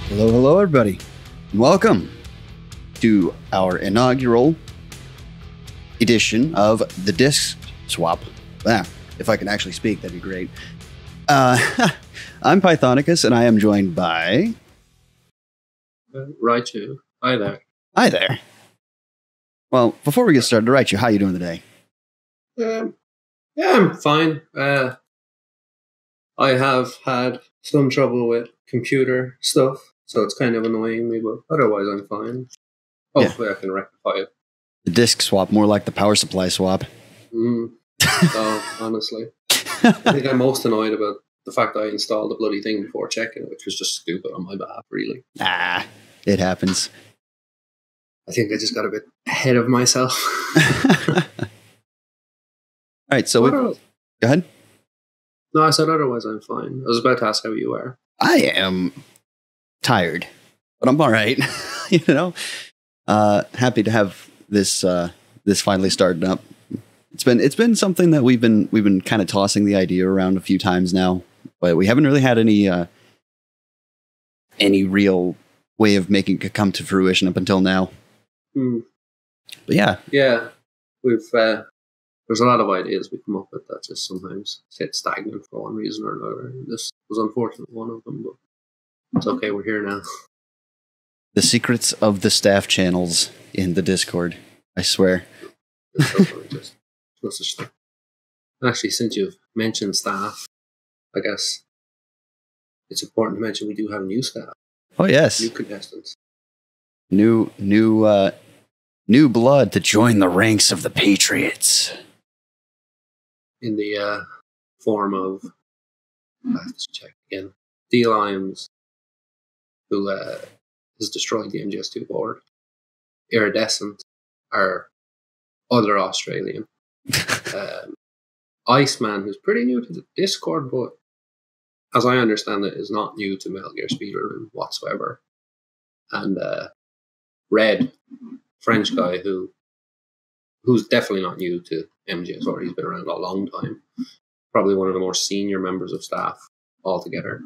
Hello, hello, everybody. Welcome to our inaugural edition of the Disc Swap. If I can actually speak, that'd be great. I'm Pythonicus, and I am joined by... Raichu. Hi there. Hi there. Well, before we get started, Raichu, how are you doing today? Yeah, I'm fine. I have had some trouble with computer stuff, so it's kind of annoying me, but otherwise I'm fine. Hopefully I can rectify it. The disc swap, more like the power supply swap. Honestly. I think I'm most annoyed about the fact that I installed the bloody thing before checking it, which was just stupid on my behalf, really. It happens. I think I just got a bit ahead of myself. All right, so go ahead. No, I said otherwise I'm fine. I was about to ask how you are. I am tired, but I'm all right. Happy to have this finally started up. It's been something that we've been kind of tossing the idea around a few times now, but we haven't really had any real way of making it come to fruition up until now. But yeah, we've there's a lot of ideas we come up with that just sometimes sit stagnant for one reason or another. This was unfortunately one of them, but it's okay. We're here now. The secrets of the staff channels in the Discord. I swear. Just no such thing. Actually, since you've mentioned staff, I guess it's important to mention we do have new staff. Oh yes, new contestants. New blood to join the ranks of the Patriots. In the form of, let's check again, D. Limes, who has destroyed the MGS2 board. Iridescent, our other Australian. Iceman, who's pretty new to the Discord, but as I understand it, is not new to Metal Gear Speedrun whatsoever. And Red, French guy who's definitely not new to MGSR. He's been around a long time. Probably one of the more senior members of staff altogether.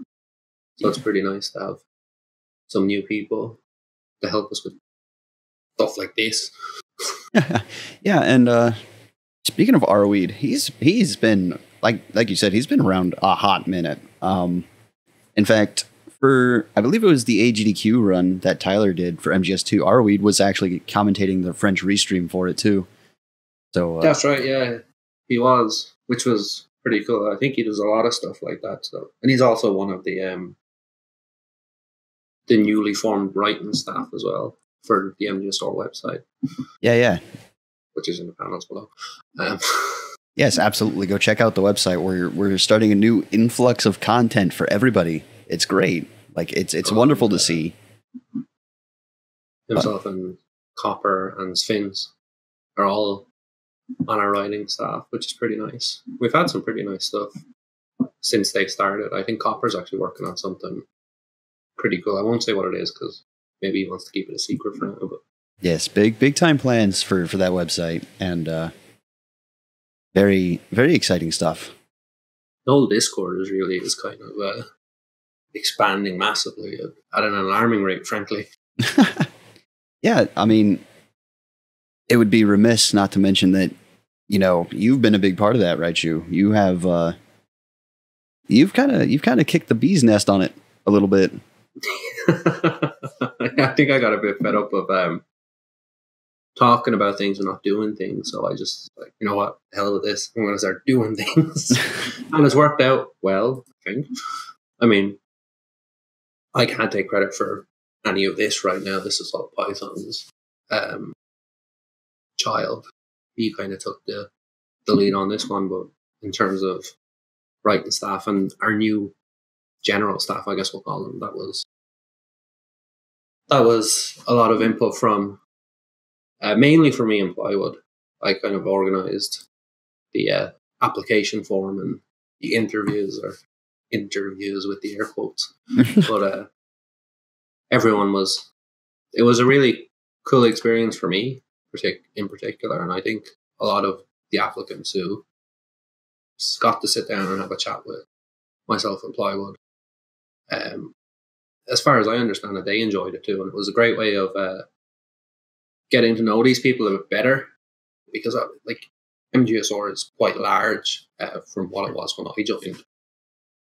So it's pretty nice to have some new people to help us with stuff like this. Yeah, and speaking of Arweed, he's been like you said, he's been around a hot minute. In fact, for I believe it was the AGDQ run that Tyler did for MGS2, Arweed was actually commentating the French restream for it too. So that's right, yeah, he was, which was pretty cool. I think he does a lot of stuff like that. So, and he's also one of the newly formed writing staff as well for the MGSR website. Yeah. Which is in the panels below. Yes, absolutely. Go check out the website. We're starting a new influx of content for everybody. It's great. Like it's wonderful to see. Himself and Copper and Sphinx are all on our writing staff, which is pretty nice. We've had some pretty nice stuff since they started. I think Copper's actually working on something pretty cool. I won't say what it is because maybe he wants to keep it a secret for now. But yes, big time plans for that website, and very, very exciting stuff. The whole Discord is kind of expanding massively at an alarming rate, frankly. Yeah, I mean, it would be remiss not to mention that, you've been a big part of that, right? You have, you've kind of kicked the bee's nest on it a little bit. I think I got a bit fed up of talking about things and not doing things. So I just you know what, the hell with this. I'm going to start doing things. And it's worked out well, I think. I mean, I can't take credit for any of this right now. This is all Python's child. He kind of took the lead on this one, but in terms of writing staff and our new general staff, I guess we'll call them, that was a lot of input from mainly for me and Plywood. I kind of organized the application form and the interviews with the air quotes. But it was a really cool experience for me in particular, and I think a lot of the applicants who got to sit down and have a chat with myself and Plywood as far as I understand it, they enjoyed it too, and it was a great way of getting to know these people a bit better, because like MGSR is quite large from what it was when I joined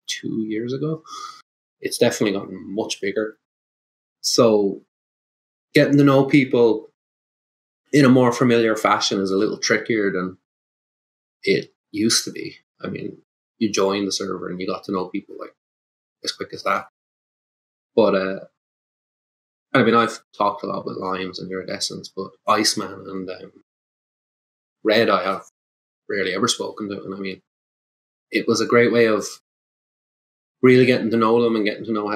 2 years ago. It's definitely gotten much bigger. So getting to know people in a more familiar fashion is a little trickier than it used to be. I mean, you join the server and you got to know people like as quick as that. But I mean, I've talked a lot with Limes and Iridescence, but Iceman and Red I have rarely ever spoken to. And I mean, it was a great way of really getting to know them and getting to know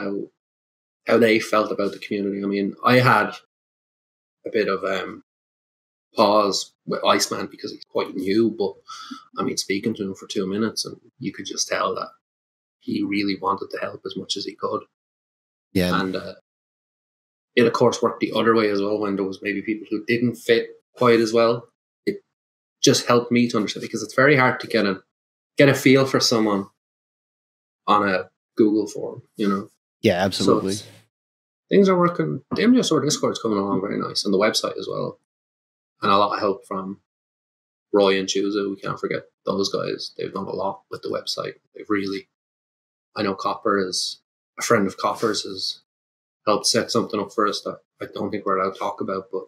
how they felt about the community. I mean, I had a bit of pause with Iceman because he's quite new, but I mean, speaking to him for 2 minutes and you could just tell that he really wanted to help as much as he could. Yeah. And it, of course, worked the other way as well when there was maybe people who didn't fit quite as well. It just helped me to understand, because it's very hard to get a feel for someone on a Google form, you know? Yeah, absolutely. So things are working. The MGSR Discord's coming along very nice, and the website as well. And a lot of help from Roy and Chuza. We can't forget those guys. They've done a lot with the website. They've really, I know Copper is a friend of Copper's has helped set something up for us that I don't think we're allowed to talk about, but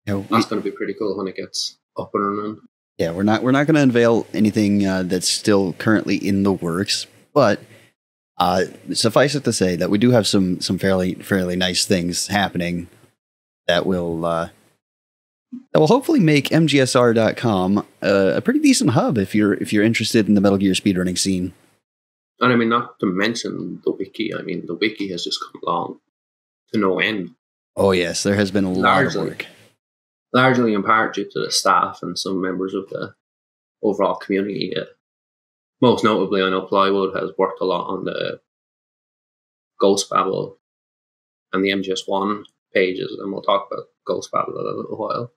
that's going to be pretty cool when it gets up and running. Yeah, we're not going to unveil anything that's still currently in the works, but suffice it to say that we do have some fairly nice things happening that will hopefully make MGSR.com a pretty decent hub if you're interested in the Metal Gear speedrunning scene. And I mean, not to mention the wiki. I mean, the wiki has just come along to no end. Oh yes, there has been a lot of work. Largely in part due to the staff and some members of the overall community. Most notably, I know Plywood has worked a lot on the Ghost Babel and the MGS1 pages, and we'll talk about Ghost Babel in a little while.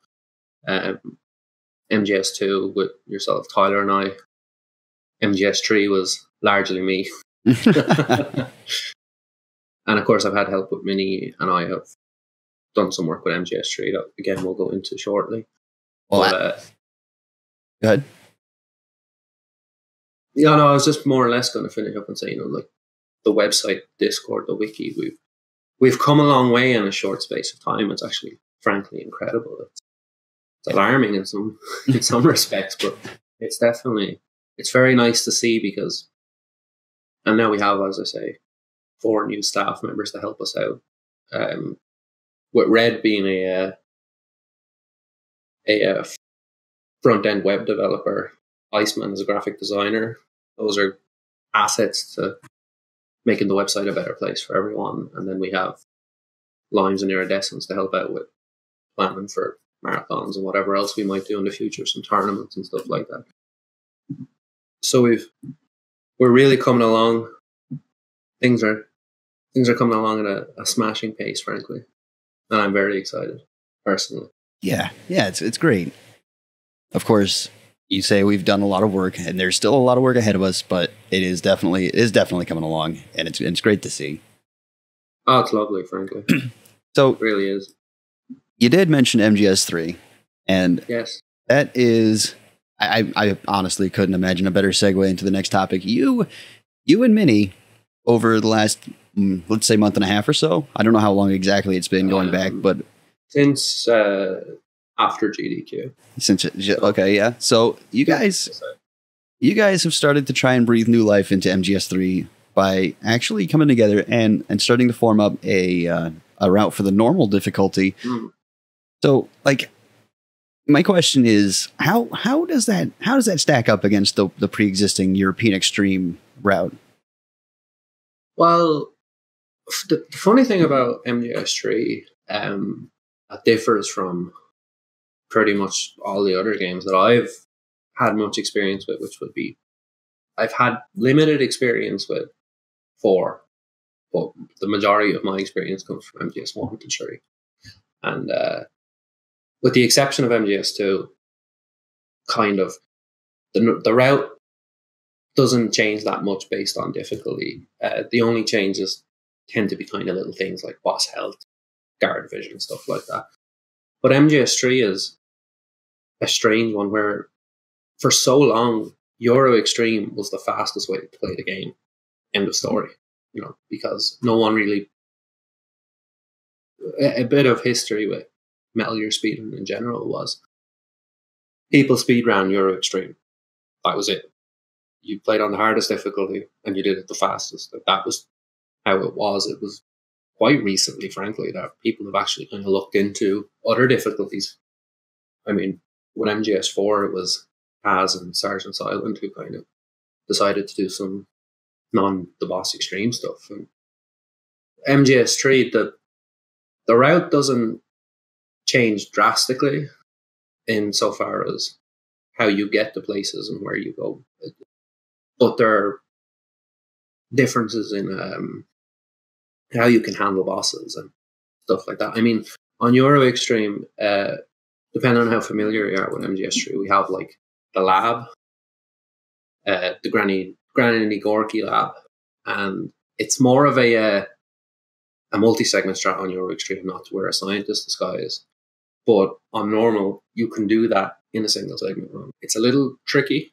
MGS2 with yourself, Tyler, and I. MGS3 was largely me. And of course, I've had help with Mini, and I have done some work with MGS3 that, again, we'll go into shortly. Well, go ahead. Yeah, no, I was just more or less going to finish up and say, like the website, Discord, the wiki, we've come a long way in a short space of time. It's actually, frankly, incredible. It's alarming in some respects, but it's very nice to see, because, and now we have, as I say, 4 new staff members to help us out. With Red being a front-end web developer, Iceman is a graphic designer. Those are assets to making the website a better place for everyone. And then we have Limes and Iridescence to help out with planning for marathons and whatever else we might do in the future, some tournaments and stuff like that. So we're really coming along. Things are coming along at a smashing pace, frankly, and I'm very excited personally. Yeah, it's great. Of course, you say we've done a lot of work, and there's still a lot of work ahead of us, but it is definitely coming along, and it's great to see. Oh, it's lovely, frankly. So it really is. You did mention MGS3, and yes, that is. I honestly couldn't imagine a better segue into the next topic. You and Minnie, over the last, let's say, month and a half or so. I don't know how long exactly it's been going back, but since after GDQ. Okay, yeah. So you guys have started to try and breathe new life into MGS3 by actually coming together and starting to form up a route for the normal difficulty. Mm. So, like, my question is, how does that stack up against the pre-existing European Extreme route? Well, the funny thing about MGS3, it differs from pretty much all the other games that I've had much experience with, which would be, I've had limited experience with 4, but the majority of my experience comes from MGS1 and 3. And with the exception of MGS2, kind of, the route doesn't change that much based on difficulty. The only change is tend to be kind of little things like boss health, guard vision, stuff like that. But MGS3 is a strange one where for so long, Euro Extreme was the fastest way to play the game. End of story. Because no one really... A bit of history with Metal Gear speedrun in general was people speedrun Euro Extreme. That was it. You played on the hardest difficulty and you did it the fastest. That was how it was. It was quite recently, frankly, that people have actually kind of looked into other difficulties. I mean, with MGS4, it was Kaz and Sergeant Silent who kind of decided to do some non-the boss extreme stuff. And MGS3, the route doesn't change drastically insofar as how you get to places and where you go. But there are differences in how you can handle bosses and stuff like that. I mean, on Euro Extreme, depending on how familiar you are with MGS3, we have like the lab, the Granny Gorky lab, and it's more of a multi-segment strat on Euro Extreme, not to where a scientist disguise. But on normal, you can do that in a single segment run. It's a little tricky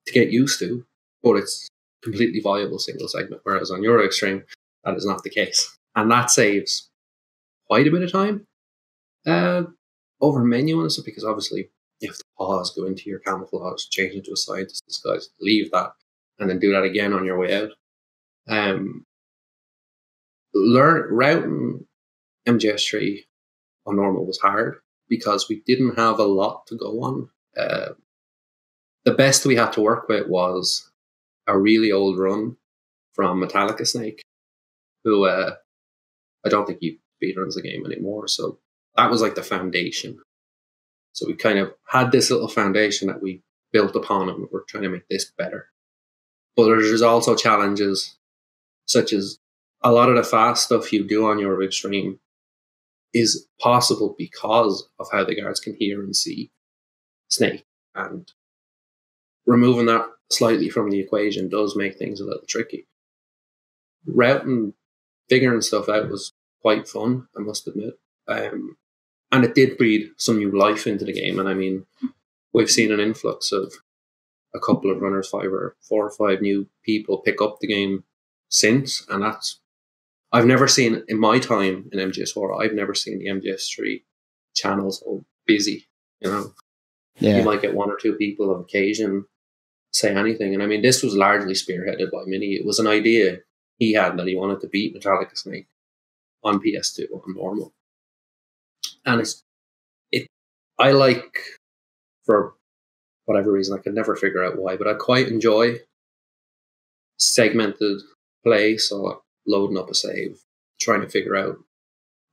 to get used to, but it's completely viable single segment. Whereas on Euro Extreme, that is not the case. And that saves quite a bit of time over menu and stuff, because obviously you have to pause, go into your camouflage, change into a scientist disguise, leave that, and then do that again on your way out. Routing MGS3 on normal was hard because we didn't have a lot to go on. The best we had to work with was a really old run from Metallica Snake, who I don't think he speedruns the game anymore. So that was like the foundation. So we kind of had this little foundation that we built upon, and we're trying to make this better. But there's also challenges, such as a lot of the fast stuff you do on your Extreme is possible because of how the guards can hear and see Snake. And removing that slightly from the equation does make things a little tricky. Routing, figuring stuff out was quite fun, I must admit. And it did breathe some new life into the game. And I mean, we've seen an influx of a couple of runners, 4 or 5 new people pick up the game since. And I've never seen, in my time in MGS4, I've never seen the MGS3 channel so busy, Yeah. You might get 1 or 2 people on occasion say anything. And I mean, this was largely spearheaded by Mini. It was an idea he had that he wanted to beat Metallica Snake on PS2 on normal. And I like, for whatever reason, I could never figure out why, but I quite enjoy segmented play. So loading up a save, trying to figure out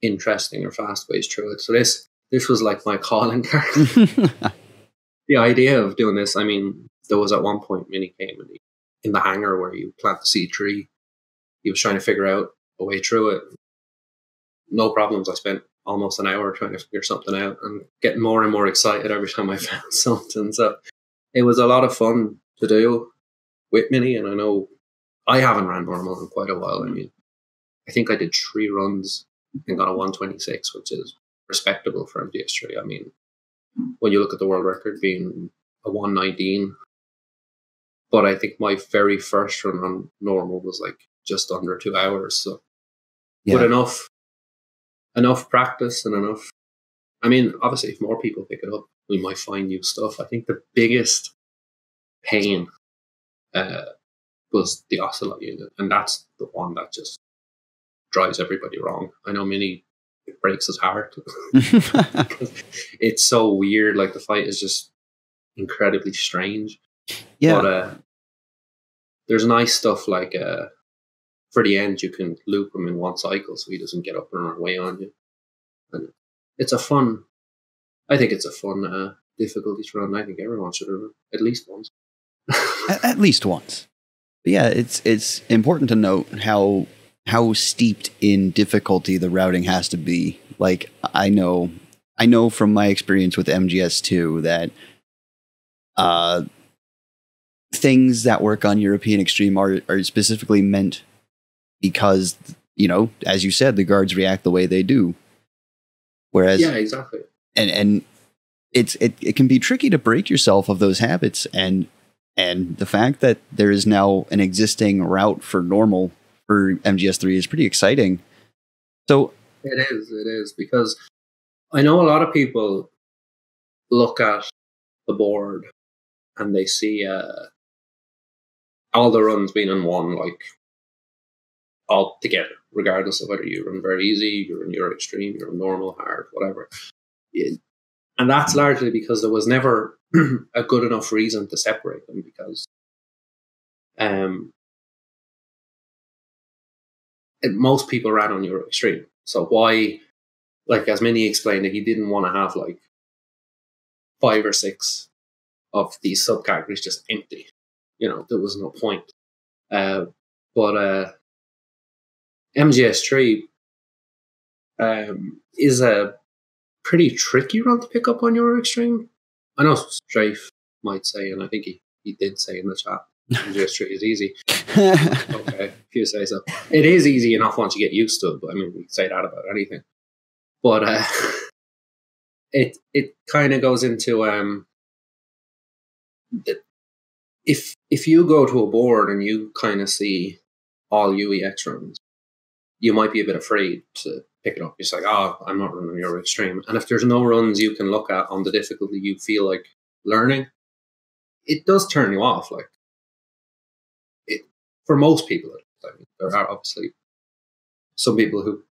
interesting or fast ways through it. So this was like my calling card. The idea of doing this, I mean, there was at one point Mini came in the hangar where you plant the seed tree. He was trying to figure out a way through it. No problems. I spent almost an hour trying to figure something out and getting more and more excited every time I found something. So it was a lot of fun to do with Mini. And I know I haven't ran normal in quite a while. I mean, I think I did 3 runs and got a 126, which is respectable for MGS3. I mean, when you look at the world record being a 119, but I think my very first run on normal was like just under 2 hours. So with enough practice and enough, I mean, obviously if more people pick it up, we might find new stuff. I think the biggest pain was the Ocelot unit, and that's the one that just drives everybody wrong. I know Mini, it breaks his heart. It's so weird. Like, the fight is just incredibly strange. Yeah. But there's nice stuff like for the end, you can loop him in one cycle so he doesn't get up and run away on you. And it's a fun, I think it's a fun difficulty to run. I think everyone should run it at least once. At least once. But yeah, it's important to note how steeped in difficulty the routing has to be. Like, I know from my experience with MGS2 that things that work on European Extreme are specifically meant because, as you said, the guards react the way they do. Whereas, yeah, exactly. And it can be tricky to break yourself of those habits, and the fact that there is now an existing route for normal for MGS3 is pretty exciting. So it is because I know a lot of people look at the board and they see all the runs being in one, like all together, regardless of whether you run very easy, you run your extreme, you run normal, hard, whatever. And that's largely because there was never a good enough reason to separate them, because most people ran on Euro Extreme. So why, like as Minnie explained it, he didn't want to have like 5 or 6 of these subcategories just empty. There was no point. But MGS3 is a pretty tricky run to pick up on Euro Extreme. I know Strafe might say, and I think he did say in the chat, MGS3 is easy. Okay, if you say so. It is easy enough once you get used to it, but I mean, we can say that about anything. But it kind of goes into if you go to a board and you kind of see all UEX runs, you might be a bit afraid to pick it up. It's like, I'm not running Euro Extreme. And if there's no runs you can look at on the difficulty you feel like learning, it does turn you off. Like, for most people, I mean, there are obviously some people who,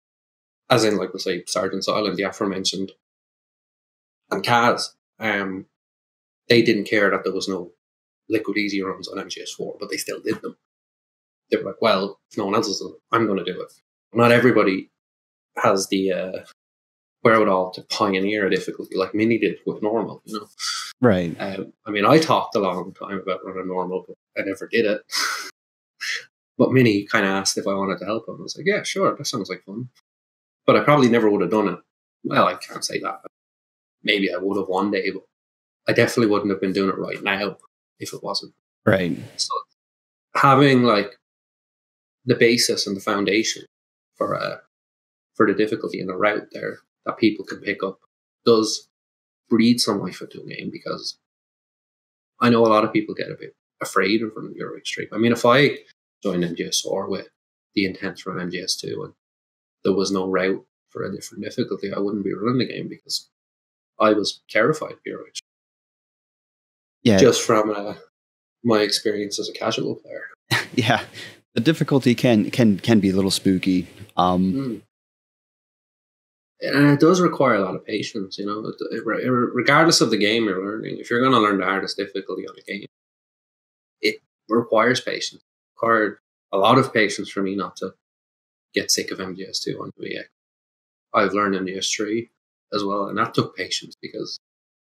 as in, like, we'll say Sergeant's Island, the aforementioned, and Kaz, they didn't care that there was no liquid easy runs on MGS4, but they still did them. They were like, well, if no one else is doing it, I'm going to do it. Not everybody has the wherewithal to pioneer a difficulty like Minnie did with normal, Right. I mean, I talked a long time about running normal, but I never did it. But Minnie kind of asked if I wanted to help him. I was like, yeah, sure, that sounds like fun. But I probably never would have done it. Well, I can't say that. Maybe I would have one day, but I definitely wouldn't have been doing it right now if it wasn't. Right. So having like the basis and the foundation for the difficulty and the route there that people can pick up does breathe some life into a game, because I know a lot of people get a bit afraid of running Euro Extreme. I mean, if I joined MGSR with the intent to run MGS2 and there was no route for a different difficulty, I wouldn't be running the game, because I was terrified of Euro Extreme. Yeah. Just from my experience as a casual player. Yeah. The difficulty can be a little spooky. And it does require a lot of patience, regardless of the game you're learning. If you're going to learn the hardest difficulty on a game, it requires patience. It required a lot of patience for me not to get sick of MGS2 on VX. I've learned MGS3 as well, and that took patience, because,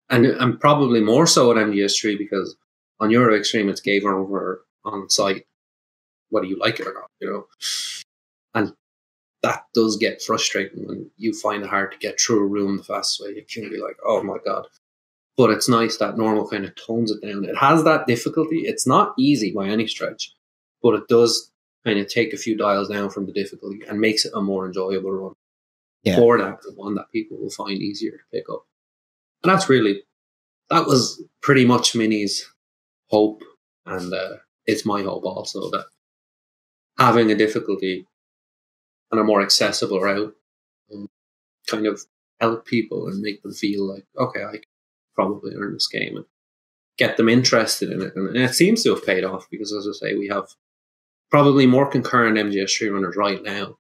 and probably more so at MGS3, because on Euro Extreme it's game over on site, whether you like it or not, and that does get frustrating when you find it hard to get through a room the fastest way. You can be like, oh my God. But it's nice that normal kind of tones it down. It has that difficulty. It's not easy by any stretch, but it does kind of take a few dials down from the difficulty and makes it a more enjoyable run. Yeah. For that, one that people will find easier to pick up. And that was pretty much Minnie's hope. And it's my hope also, that having a difficulty and a more accessible route kind of help people and make them feel like, okay, I can probably learn this game, and get them interested in it. And it seems to have paid off, because, as I say, we have probably more concurrent MGS3 runners right now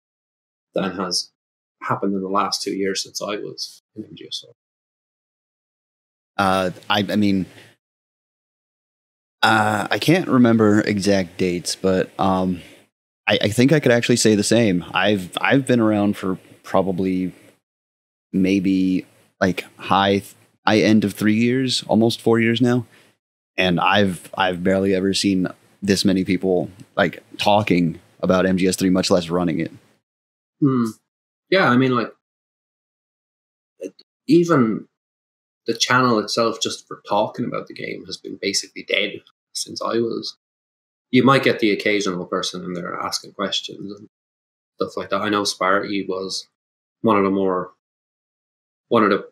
than has happened in the last 2 years since I was in MGSR. I mean, I can't remember exact dates, but I think I could actually say the same. I've been around for probably maybe like high end of 3 years, almost 4 years now, and I've barely ever seen this many people like talking about MGS3, much less running it. Yeah, I mean, like, even the channel itself, just for talking about the game, has been basically dead since I was. You might get the occasional person in there asking questions, and stuff like that. I know Sparty was one of the more one of the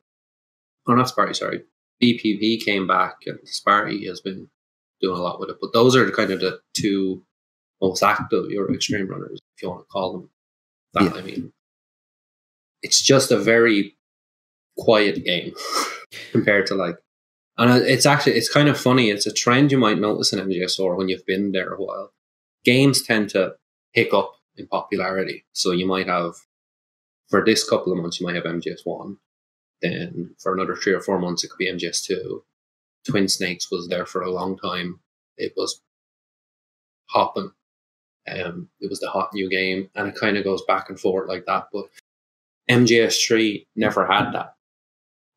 oh not Sparty, sorry. BPP came back and Sparty has been doing a lot with it. But those are kind of the two most active Euro Extreme runners, if you want to call them that. Yeah. I mean, it's just a very quiet game compared to like, and it's kind of funny. It's a trend you might notice in MGSR when you've been there a while. Games tend to pick up in popularity. So you might have, for this couple of months, you might have MGS1. Then for another 3 or 4 months, it could be MGS2. Twin Snakes was there for a long time. It was hopping. It was the hot new game, and it kind of goes back and forth like that. But MGS3 never had that.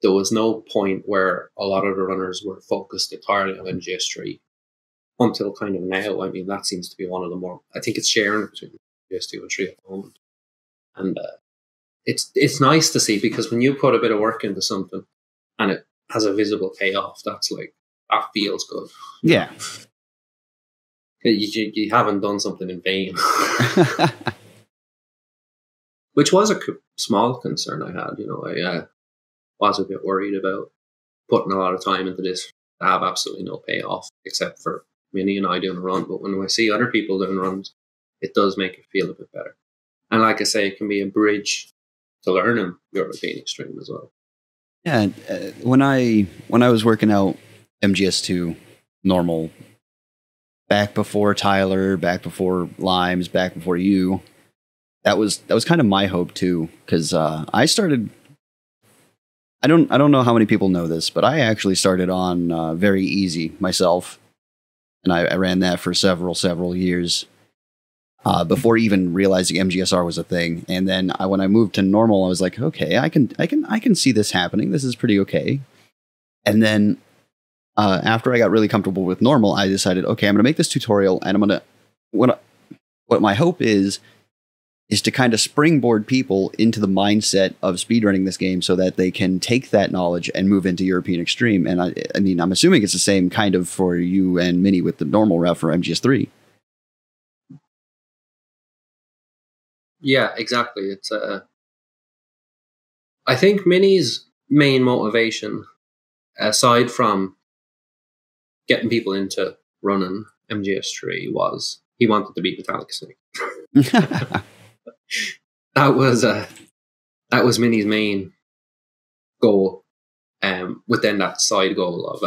There was no point where a lot of the runners were focused entirely on MGS3 until kind of now. I mean, that seems to be one of the more, I think it's sharing between MGS2 and 3 at the moment. And it's nice to see, because when you put a bit of work into something and it has a visible payoff, that feels good. Yeah. You haven't done something in vain. Which was a small concern I had. I was a bit worried about putting a lot of time into this to have absolutely no payoff, except for Minnie and I doing a run. But when I see other people doing runs, it does make it feel a bit better. And like I say, it can be a bridge to learning European Extreme as well. Yeah, when I was working out MGS2 normal, back before Tyler, back before Limes, back before you, that was kind of my hope too, because I started. I don't know how many people know this, but I actually started on very easy myself, and I ran that for several years before even realizing MGSR was a thing. And then when I moved to normal, I was like, okay, I can see this happening. This is pretty okay. And then after I got really comfortable with normal, I decided, okay, I'm going to make this tutorial, and I'm going to what my hope is to kind of springboard people into the mindset of speedrunning this game so that they can take that knowledge and move into European Extreme. And I mean, I'm assuming it's the same kind of for you and Minnie with the normal route for MGS3. Yeah, exactly. It's I think Minnie's main motivation, aside from getting people into running MGS3, was he wanted to beat Metallic Snake. That was Minnie's main goal, with then that side goal of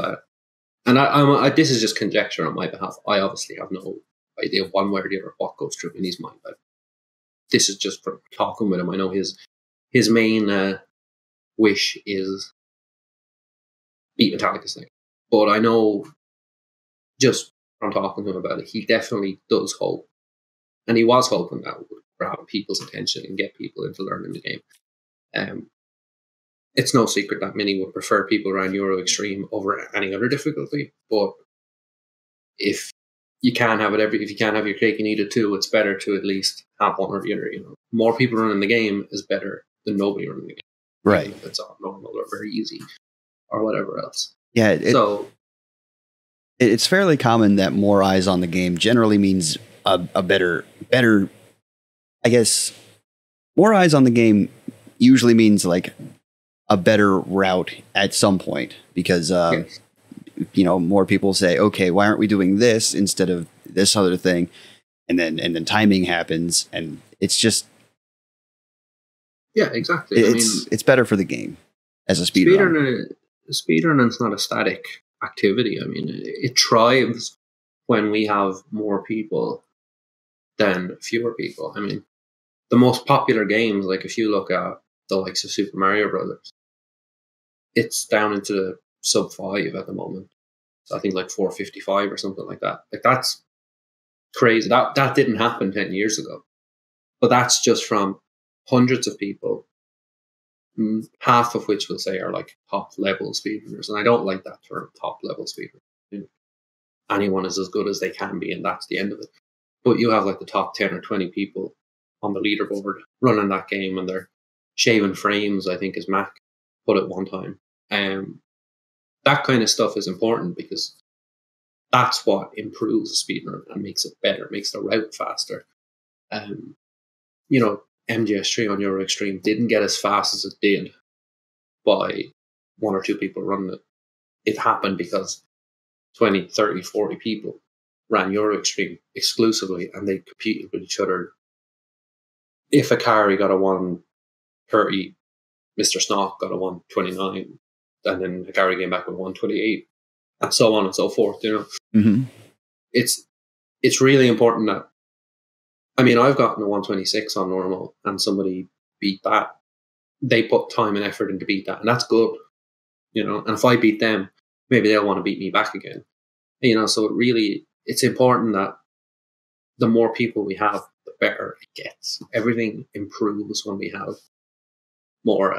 and this is just conjecture on my behalf. I obviously have no idea one way or the other what goes through Minnie's mind, but this is just from talking with him. I know his main wish is beat Metallica Snake, but I know just from talking to him about it, he definitely does hope, and he was hoping that would grab people's attention and get people into learning the game. It's no secret that Minnie would prefer people around Euro Extreme over any other difficulty, but if you can't have your cake and eat it too, it's better to at least have one or the other. More people running the game is better than nobody running the game. Right. If it's all normal or very easy or whatever else. Yeah. It's fairly common that more eyes on the game generally means a better, I guess, more eyes on the game usually means like a better route at some point, because, yes. More people say, okay, why aren't we doing this instead of this other thing? And then timing happens, and it's just, yeah, exactly. It's better for the game as a speedrunner. Speedrunning's not a static activity. I mean, it thrives when we have more people than fewer people. I mean, the most popular games, like if you look at the likes of Super Mario Brothers, it's down into the sub 5 at the moment. So I think like 455 or something like that. Like, that's crazy. That didn't happen 10 years ago. But that's just from hundreds of people, half of which we'll say are like top level speedrunners. And I don't like that term, top level speedrunner. Anyone is as good as they can be, and that's the end of it. But you have like the top 10 or 20 people on the leaderboard running that game, and they're shaving frames, I think, as Mac put it one time. That kind of stuff is important, because that's what improves a speedrun and makes it better, makes the route faster. MGS3 on Euro Extreme didn't get as fast as it did by one or two people running it. It happened because 20, 30, 40 people ran Euro Extreme exclusively, and they competed with each other. If a Akari got a 130, Mr. Snock got a 129, and then Akari came back with 128, and so on and so forth. Mm-hmm. It's really important that, I mean, I've gotten a 126 on normal, and somebody beat that. They put time and effort in to beat that, and that's good. And if I beat them, maybe they'll want to beat me back again. So it's important that the more people we have, the better it gets. Everything improves when we have more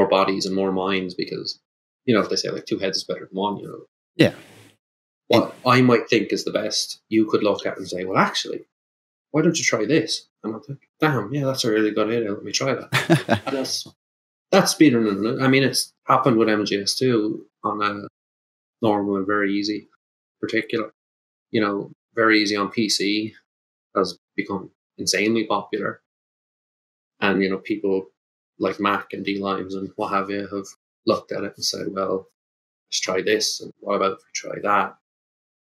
bodies and more minds, because if they say like two heads is better than one, Yeah. What I might think is the best, you could look at and say, well, actually, why don't you try this? And I'm like, damn, yeah, that's a really good idea. Let me try that. And that's speedrunning. I mean, it's happened with MGS2 on a normal and very easy particular. Very easy on PC has become insanely popular. And, people like Mac and D-Limes and what have you have looked at it and said, well, let's try this. And what about if we try that?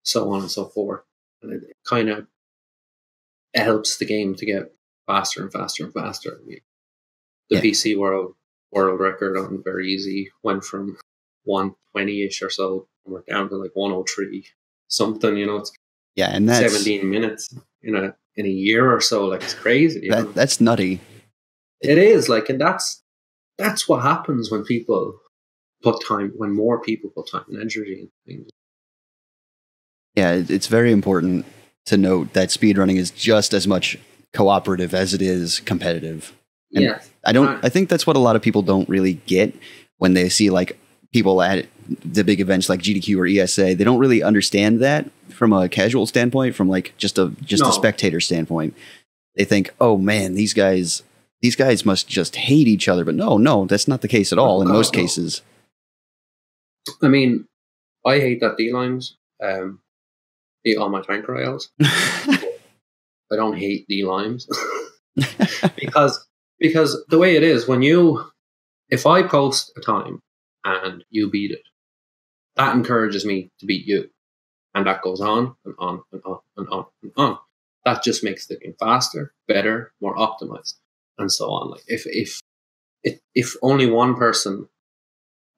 So on and so forth. And it kind of helps the game to get faster and faster and faster. The PC world record on very easy went from 120-ish or so, and we're down to like 103 something. It's and that's 17 minutes in a year or so. Like, it's crazy. That's nutty. It is, like, and that's what happens when when more people put time and energy in things. Yeah, it's very important to note that speedrunning is just as much cooperative as it is competitive. And yeah. I think that's what a lot of people don't really get when they see like people at the big events like GDQ or ESA. They don't really understand that from a casual standpoint, from like just a spectator standpoint. They think, oh man, these guys must just hate each other. But no, that's not the case at all in most cases. I mean, I hate that D-Limes eat all my tank royals. I don't hate D-Limes because the way it is, if I post a time and you beat it, that encourages me to beat you, and that goes on and on and on and on and on. That just makes the game faster, better, more optimized, and so on. Like if only one person,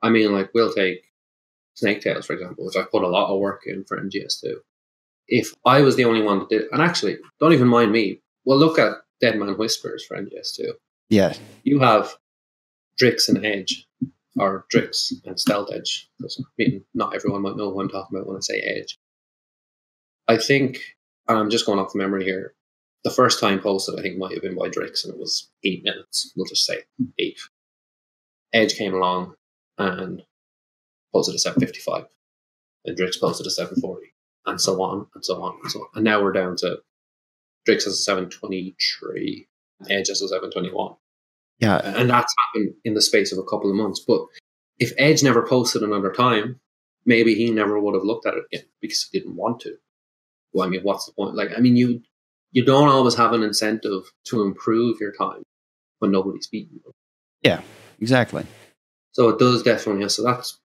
I mean, like, we'll take Snaketails for example, which I put a lot of work in for MGS2. If I was the only one that did, and actually, don't even mind me. Well, look at Dead Man Whispers for MGS2. Yeah. You have Drix and Edge, or Drix and Stealth Edge. I mean, not everyone might know who I'm talking about when I say Edge. I think, and I'm just going off memory here, the first time posted I think might have been by Drix, and it was 8 minutes. We'll just say 8. Edge came along and posted a 7:55. And Drix posted a 7:40. And so on, and so on, and so on. And now we're down to Drix has a 7:23, Edge has a 7:21. Yeah. And that's happened in the space of a couple of months. But if Edge never posted another time, maybe he never would have looked at it again because he didn't want to. Well, I mean, what's the point? Like, I mean, you don't always have an incentive to improve your time when nobody's beating you. Yeah, exactly. So it does definitely. So that's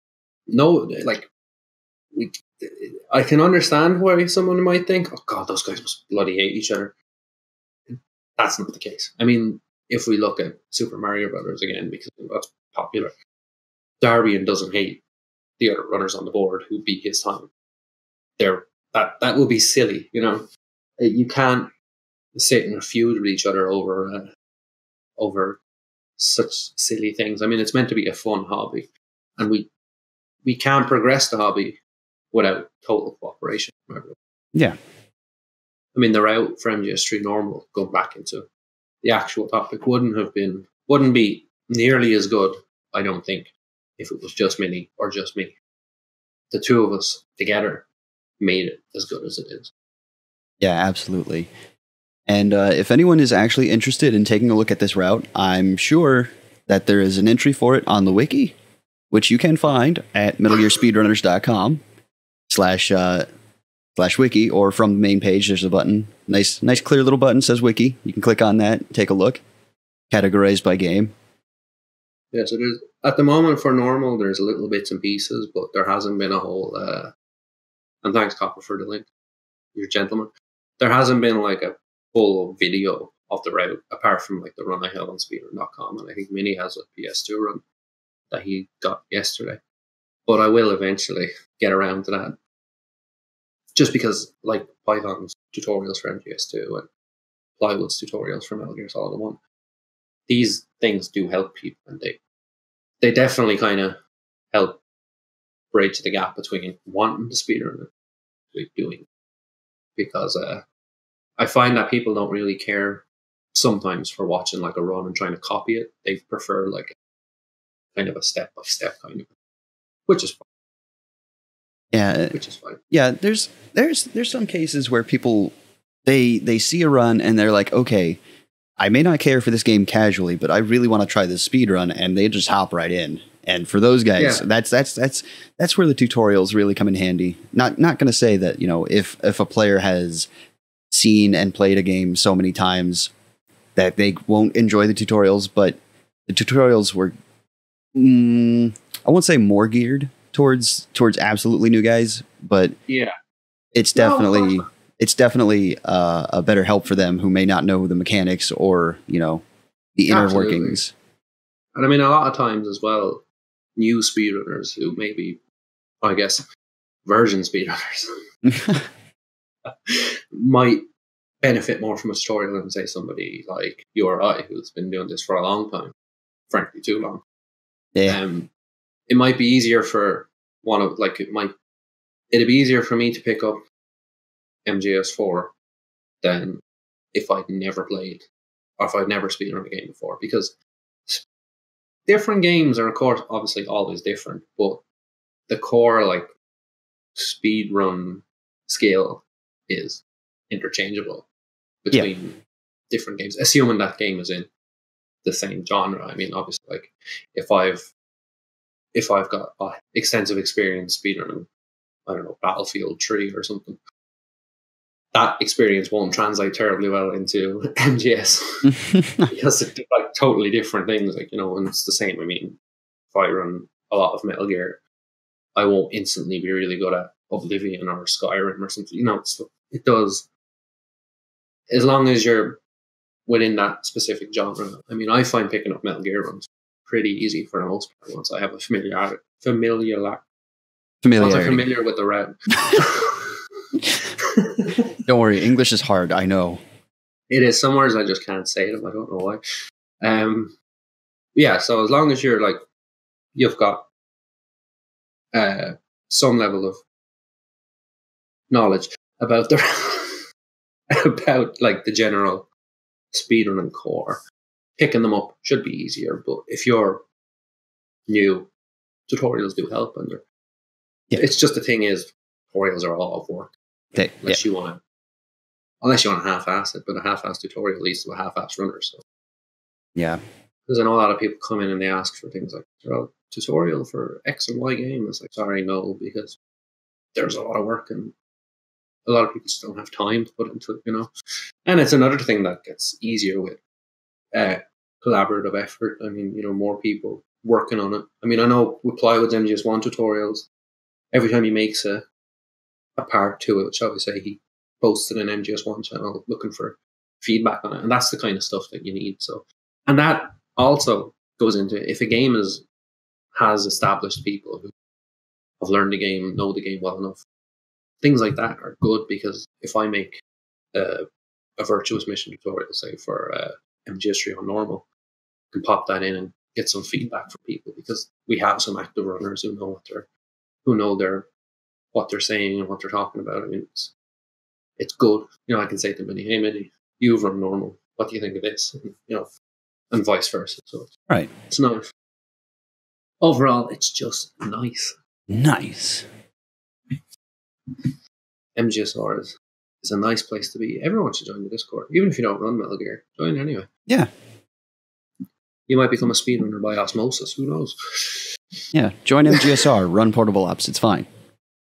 I can understand why someone might think, oh God, those guys must bloody hate each other. That's not the case. I mean, if we look at Super Mario Brothers again, because that's popular, Darbian doesn't hate the other runners on the board who beat his time. That would be silly, You can't sit in a feud with each other over such silly things. I mean, it's meant to be a fun hobby, and we can't progress the hobby without total cooperation from everyone. Yeah. I mean, the route for MGS3 normal, going back into the actual topic, wouldn't be nearly as good, I don't think, if it was just Minnie or just me. The two of us together made it as good as it is. Yeah, absolutely. And if anyone is actually interested in taking a look at this route, I'm sure that there is an entry for it on the wiki, which you can find at MetalGearSpeedrunners.com/wiki, or from the main page, there's a button Nice clear little button says wiki. You can click on that, take a look. Categorized by game. Yeah, so there's at the moment for normal, there's little bits and pieces, but there hasn't been a whole. And thanks, Copper, for the link. You're a gentleman. There hasn't been like a full video of the route, apart from like the run I have on speedrun.com, and I think Minnie has a PS2 run that he got yesterday. But I will eventually get around to that, just because like Python's tutorials for MGS2 and Plywood's tutorials for Metal Gear Solid 1, these things do help people, and they definitely kind of help bridge the gap between wanting to speedrun and doing. Because I find that people don't really care sometimes for watching like a run and trying to copy it. They prefer like kind of a step by step kind of, which is fine. Yeah, which is fine. Yeah, there's some cases where people they see a run and they're like, okay, I may not care for this game casually, but I really want to try this speed run, and they just hop right in. And for those guys, that's where the tutorials really come in handy. Not going to say that, you know, if a player has seen and played a game so many times that they won't enjoy the tutorials, but the tutorials were, I won't say more geared towards absolutely new guys, but yeah, it's definitely a better help for them who may not know the mechanics or, you know, the inner workings. And I mean, a lot of times as well, new speedrunners who maybe, I guess, version speedrunners might benefit more from a tutorial than, say, somebody like you or I who's been doing this for a long time, frankly, too long. Yeah. It might be easier for it'd be easier for me to pick up MGS4 than if I'd never played or if I'd never speedrun a game before, because different games are, of course, obviously always different, but the core like speedrun skill is interchangeable between different games, assuming that game is in the same genre. I mean, obviously, like if I've got extensive experience speedrunning, I don't know, Battlefield 3 or something, that experience won't translate terribly well into MGS because it's like totally different things. Like, you know, and it's the same. I mean, if I run a lot of Metal Gear, I won't instantly be really good at Oblivion or Skyrim or something. You know, it does, as long as you're within that specific genre. I mean, I find picking up Metal Gear runs pretty easy for the most part once I have a familiar once I'm familiar with the route. Don't worry, English is hard, I know. It is. Some words I just can't say them. I don't know why. Yeah, so as long as you're like, you've got some level of knowledge about about like the general speedrunning core, picking them up should be easier. But if you're new, tutorials do help, and it's just the thing is, tutorials are all of work. Unless you want to half-ass it, but a half-ass tutorial leads to a half-ass runner. So yeah, because I know a lot of people come in and they ask for things like, tutorial for X and Y game. It's like, sorry, no, because there's a lot of work and a lot of people just don't have time to put into it, you know. And it's another thing that gets easier with collaborative effort. I mean, you know, more people working on it. I mean, I know with Plywood's MGS1 tutorials, every time he makes a part to it, shall we say, he posted an MGS1 channel looking for feedback on it, and that's the kind of stuff that you need. So, and that also goes into, if a game has established people who have learned the game, know the game well enough, things like that are good, because if I make a virtuous mission tutorial, say for MGS3 on normal, I can pop that in and get some feedback from people, because we have some active runners who know what they're saying and what they're talking about. I mean, it's good. You know, I can say to Minnie, hey Minnie, you've run normal. What do you think of this? And, you know, and vice versa. So it's nice. Overall, it's just nice. Nice. MGSR is a nice place to be. Everyone should join the Discord, even if you don't run Metal Gear. Join anyway. Yeah. You might become a speedrunner by osmosis. Who knows? Yeah. Join MGSR. Run Portable Ops. It's fine.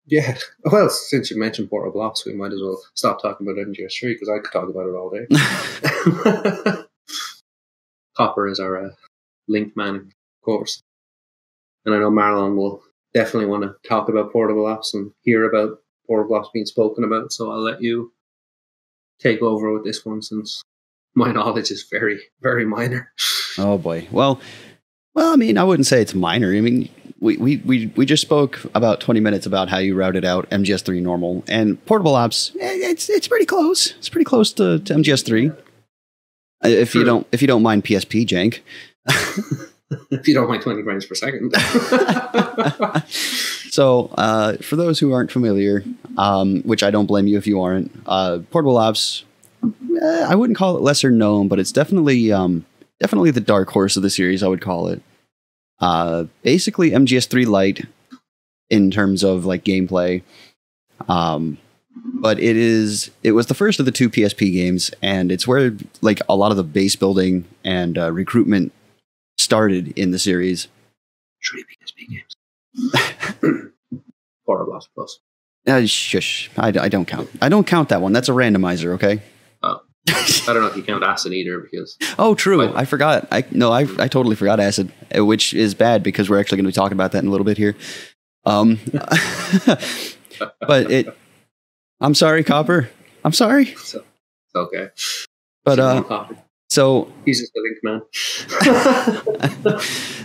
Yeah. Well, since you mentioned Portable Ops, we might as well stop talking about MGS3 because I could talk about it all day. Copper is our link man, of course. And I know Marlon will definitely want to talk about Portable Ops and hear about Portable Ops being spoken about. So I'll let you take over with this one since my knowledge is very, very minor. Oh boy. Well, I mean, I wouldn't say it's minor. I mean, we just spoke about 20 minutes about how you routed out MGS3 normal and Portable Ops. It's pretty close. It's pretty close to MGS3. If you don't mind PSP jank. If you don't mind 20 frames per second. So, for those who aren't familiar, which I don't blame you if you aren't, Portable Ops, I wouldn't call it lesser known, but it's definitely the dark horse of the series, I would call it. Basically MGS3 Lite in terms of like gameplay. But it was the first of the two PSP games, and it's where like a lot of the base building and recruitment started in the series. 3 PSP games. Portable Ops Plus. Shush. I don't count. I don't count that one. That's a randomizer, okay? Oh. I don't know if you count Acid either because... Oh, true. I forgot. I totally forgot Acid, which is bad because we're actually going to be talking about that in a little bit here. But I'm sorry, Copper. I'm sorry. It's okay. But so he's just a link man.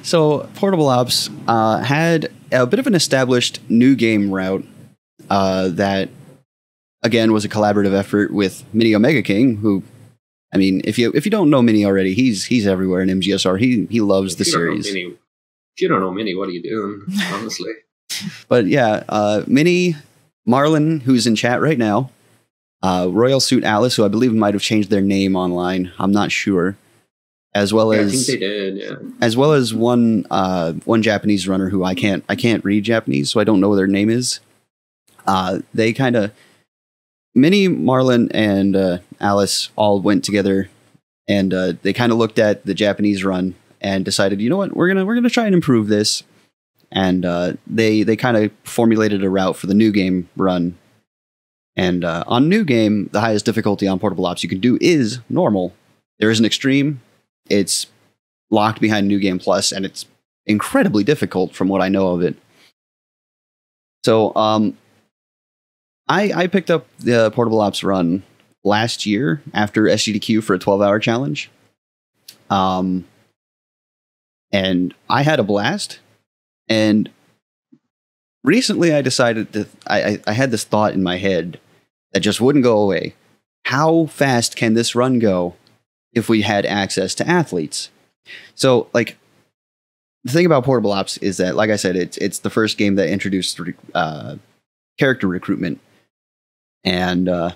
So Portable Ops had a bit of an established new game route that again was a collaborative effort with Mini Omega King, who, I mean, if you don't know Mini already, he's everywhere in MGSR. He loves the series. If you don't know Mini, what are you doing? Honestly. But yeah, Mini, Marlon, who's in chat right now, Royal Suit Alice, who I believe might have changed their name online. I'm not sure. As well as I think they did, yeah. As well as one Japanese runner who I can't read Japanese, so I don't know what their name is. They kind of Minnie, Marlon, and Alice all went together, and they kind of looked at the Japanese run and decided, you know what, we're gonna try and improve this. And they kind of formulated a route for the new game run. And on new game, the highest difficulty on Portable Ops you can do is normal. There is an extreme. It's locked behind New Game Plus, and it's incredibly difficult from what I know of it. So I picked up the Portable Ops run last year after SGDQ for a 12-hour challenge. And I had a blast. And recently I decided that I had this thought in my head that just wouldn't go away. How fast can this run go if we had access to athletes? So, like, the thing about Portable Ops is that, like I said, it's the first game that introduced character recruitment. And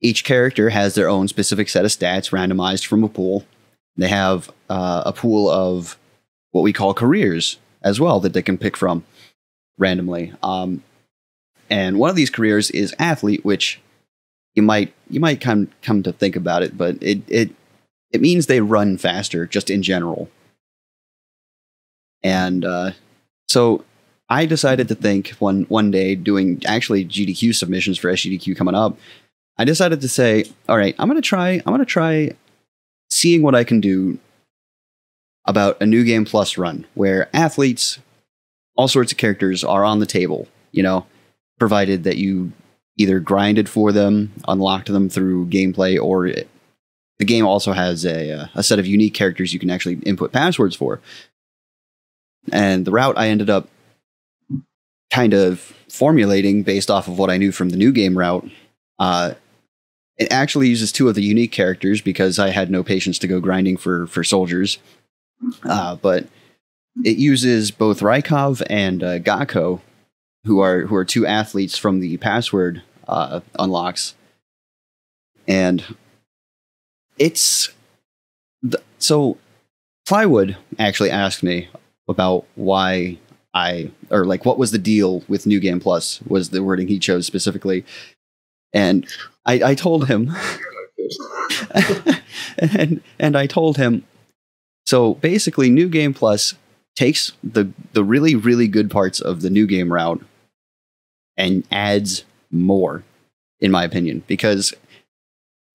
each character has their own specific set of stats randomized from a pool. They have a pool of what we call careers as well that they can pick from randomly. And one of these careers is athlete, which you might come to think about it, but it means they run faster just in general. And so I decided to think one day, doing actually GDQ submissions for SGDQ coming up, I decided to say, all right, I'm gonna try seeing what I can do about a New Game Plus run where athletes, all sorts of characters are on the table, you know, provided that you either grinded for them, unlocked them through gameplay, or the game also has a set of unique characters you can actually input passwords for. And the route I ended up kind of formulating based off of what I knew from the new game route, it actually uses two of the unique characters because I had no patience to go grinding for soldiers. But it uses both Rykov and Gakko, who are two athletes from the password unlocks. And it's... So Plywood actually asked me about why what was the deal with New Game Plus, was the wording he chose specifically. And I told him... and I told him, so basically New Game Plus takes the really, really good parts of the new game route and adds more, in my opinion, because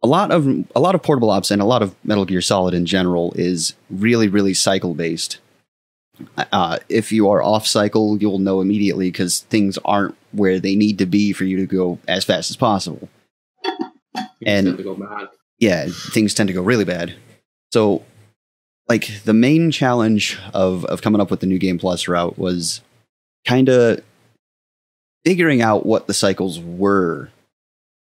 a lot of portable ops and a lot of Metal Gear Solid in general is really, really cycle based. If you are off cycle, you'll know immediately because things aren't where they need to be for you to go as fast as possible. Things tend to go bad. Yeah, things tend to go really bad. So, like, the main challenge of coming up with the New Game Plus route was kind of figuring out what the cycles were.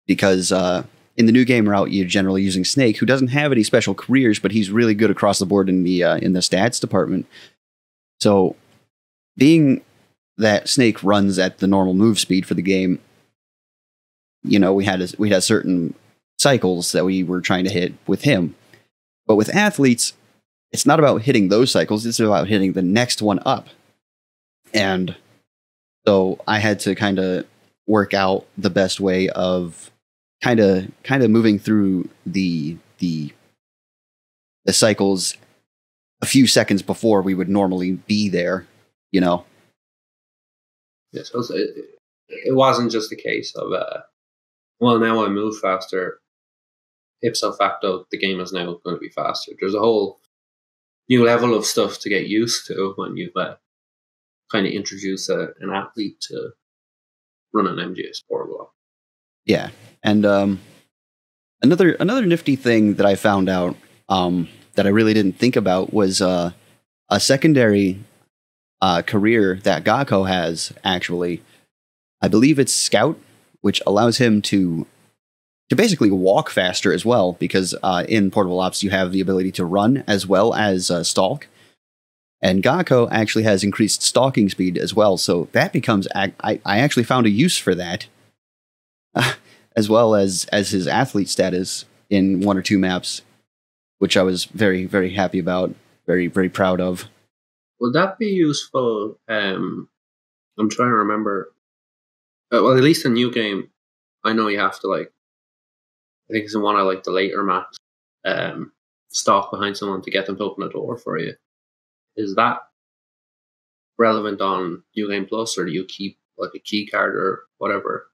Because in the New Game route, you're generally using Snake, who doesn't have any special careers, but he's really good across the board in the stats department. So, being that Snake runs at the normal move speed for the game, you know, we had certain cycles that we were trying to hit with him. But with athletes, it's not about hitting those cycles, it's about hitting the next one up. And so I had to kind of work out the best way of kind of moving through the cycles a few seconds before we would normally be there, you know. Yeah, so it wasn't just a case of well, now I move faster. Ipso facto, the game is now going to be faster. There's a whole new level of stuff to get used to when you kind of introduce an athlete to run an MGS portable. Yeah, and another nifty thing that I found out that I really didn't think about was a secondary career that Gakko has, actually. I believe it's Scout, which allows him to basically walk faster as well, because in Portable Ops you have the ability to run as well as stalk. And Gakko actually has increased stalking speed as well, so that becomes... I actually found a use for that, as well as his athlete status in one or two maps, which I was very, very happy about, very, very proud of. Would that be useful? I'm trying to remember. Well, at least in New Game, I know you have to, I think it's in one of the later maps, stalk behind someone to get them to open a door for you. Is that relevant on New Game Plus, or do you keep a key card or whatever?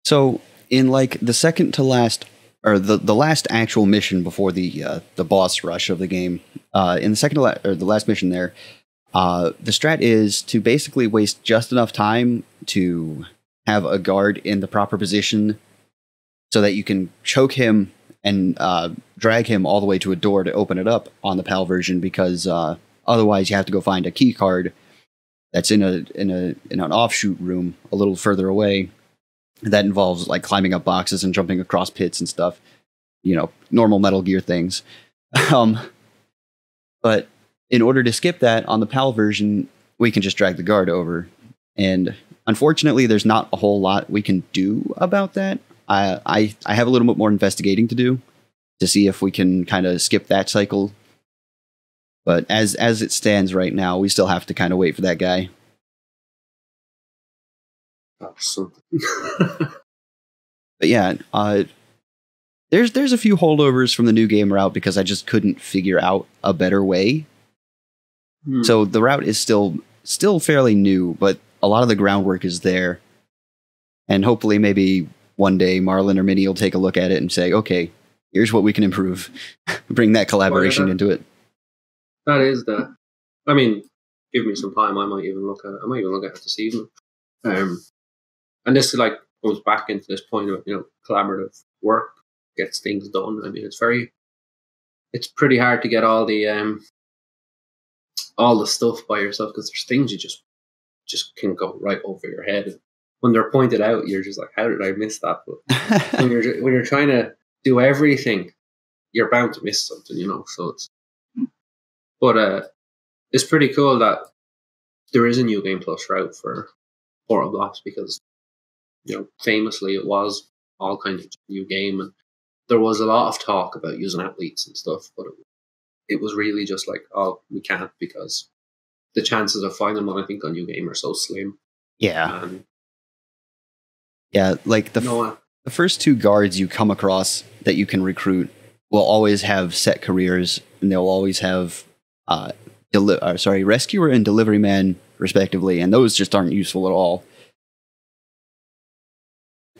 So in the second to last, or the last actual mission before the boss rush of the game, in the second to the last mission there, the strat is to basically waste just enough time to have a guard in the proper position so that you can choke him and drag him all the way to a door to open it up on the PAL version, because otherwise you have to go find a key card that's in an offshoot room a little further away. That involves climbing up boxes and jumping across pits and stuff. You know, normal Metal Gear things. But in order to skip that on the PAL version, we can just drag the guard over. And unfortunately, there's not a whole lot we can do about that. I have a little bit more investigating to do to see if we can kind of skip that cycle. But as it stands right now, we still have to kind of wait for that guy. Awesome. But yeah, there's a few holdovers from the New Game route because I just couldn't figure out a better way. So the route is still fairly new, but a lot of the groundwork is there. And hopefully maybe one day Marlon or Minnie will take a look at it and say, okay, here's what we can improve. Bring that collaboration into it. That is I mean, give me some time, I might even look at it this evening. And this is goes back into this point of, collaborative work gets things done. I mean, it's pretty hard to get all the stuff by yourself, because there's things you just can go right over your head. When they're pointed out, you're just like, how did I miss that? But when you're trying to do everything, you're bound to miss something, So it's pretty cool that there is a New Game Plus route for Portable Ops, because famously it was all kind of new game, and there was a lot of talk about using athletes and stuff, but it was really just oh, we can't, because the chances of finding one, I think, on New Game are so slim. Yeah. Yeah, the first two guards you come across that you can recruit will always have set careers, and they'll always have rescuer and delivery man, respectively, and those just aren't useful at all.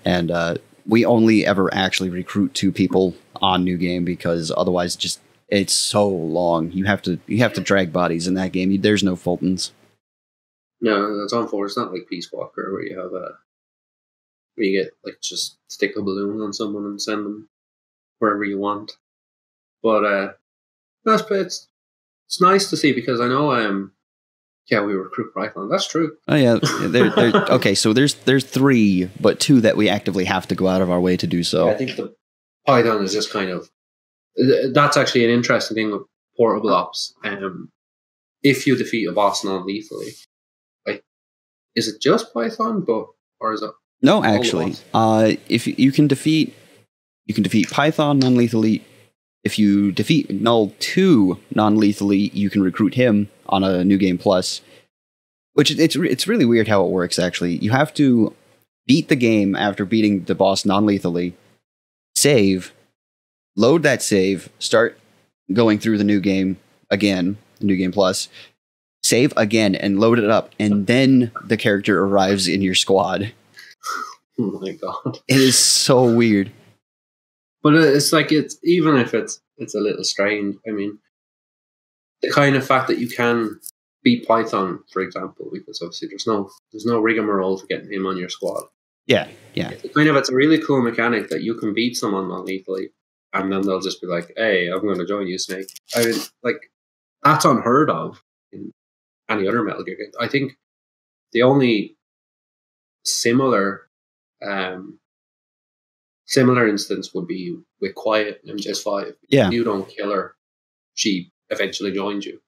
and we only ever actually recruit 2 people on New Game because otherwise, just it's so long. You have to drag bodies in that game. There's no Fultons. No, that's on four. It's not like Peace Walker where you have where you get like just stick a balloon on someone and send them wherever you want. But it's nice to see because I know we recruit Python. That's true. Oh yeah, okay. So there's 3, but 2 that we actively have to go out of our way to do so. I think the Python is just kind of that's actually an interesting thing with portable ops. If you defeat a boss non-lethally, like, is it just Python, or is it? No, actually, if you can defeat Python non-lethally. If you defeat Null 2 non-lethally, you can recruit him on a New Game Plus. Which it's really weird how it works. Actually, you have to beat the game after beating the boss non-lethally, save, load that save, start going through the new game again, the New Game Plus, save again, and load it up, and then the character arrives in your squad. Oh my god! It is so weird. But it's like even if it's a little strange. I mean, the kind of fact that you can beat Python, for example, because obviously there's no rigmarole for getting him on your squad. Yeah. It's a really cool mechanic that you can beat someone non-lethally, and then they'll just be like, "Hey, I'm going to join you, Snake." I mean, like, that's unheard of in any other Metal Gear game. I think the only similar instance would be with Quiet in MGS5. Yeah. If you don't kill her, she eventually joins you.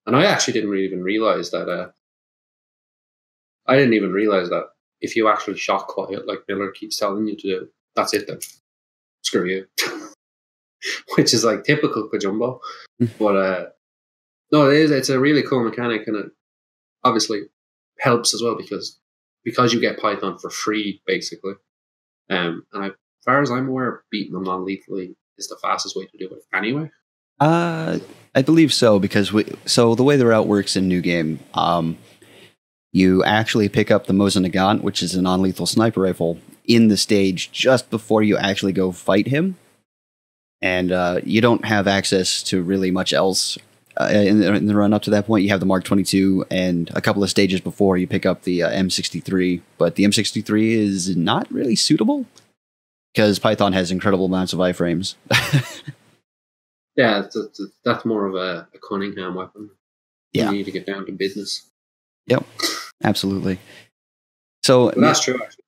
And I actually didn't even realize that. I didn't even realize that if you actually shot Quiet, like Miller keeps telling you to do, that's it then. Screw you. Which is like typical Kojumbo. But no, it's a really cool mechanic, and it obviously helps as well because you get Python for free, basically. And as far as I'm aware, beating them non-lethally is the fastest way to do it anyway. I believe so, because the way the route works in New Game, you actually pick up the Mosin Nagant, which is a non-lethal sniper rifle, in the stage just before you actually go fight him. And you don't have access to really much else in the run up to that point. You have the Mark 22, and a couple of stages before you pick up the M63. But the M63 is not really suitable because Python has incredible amounts of iframes. Yeah, that's more of a Cunningham weapon. Yeah. You need to get down to business. Yep, absolutely. So that's true, actually.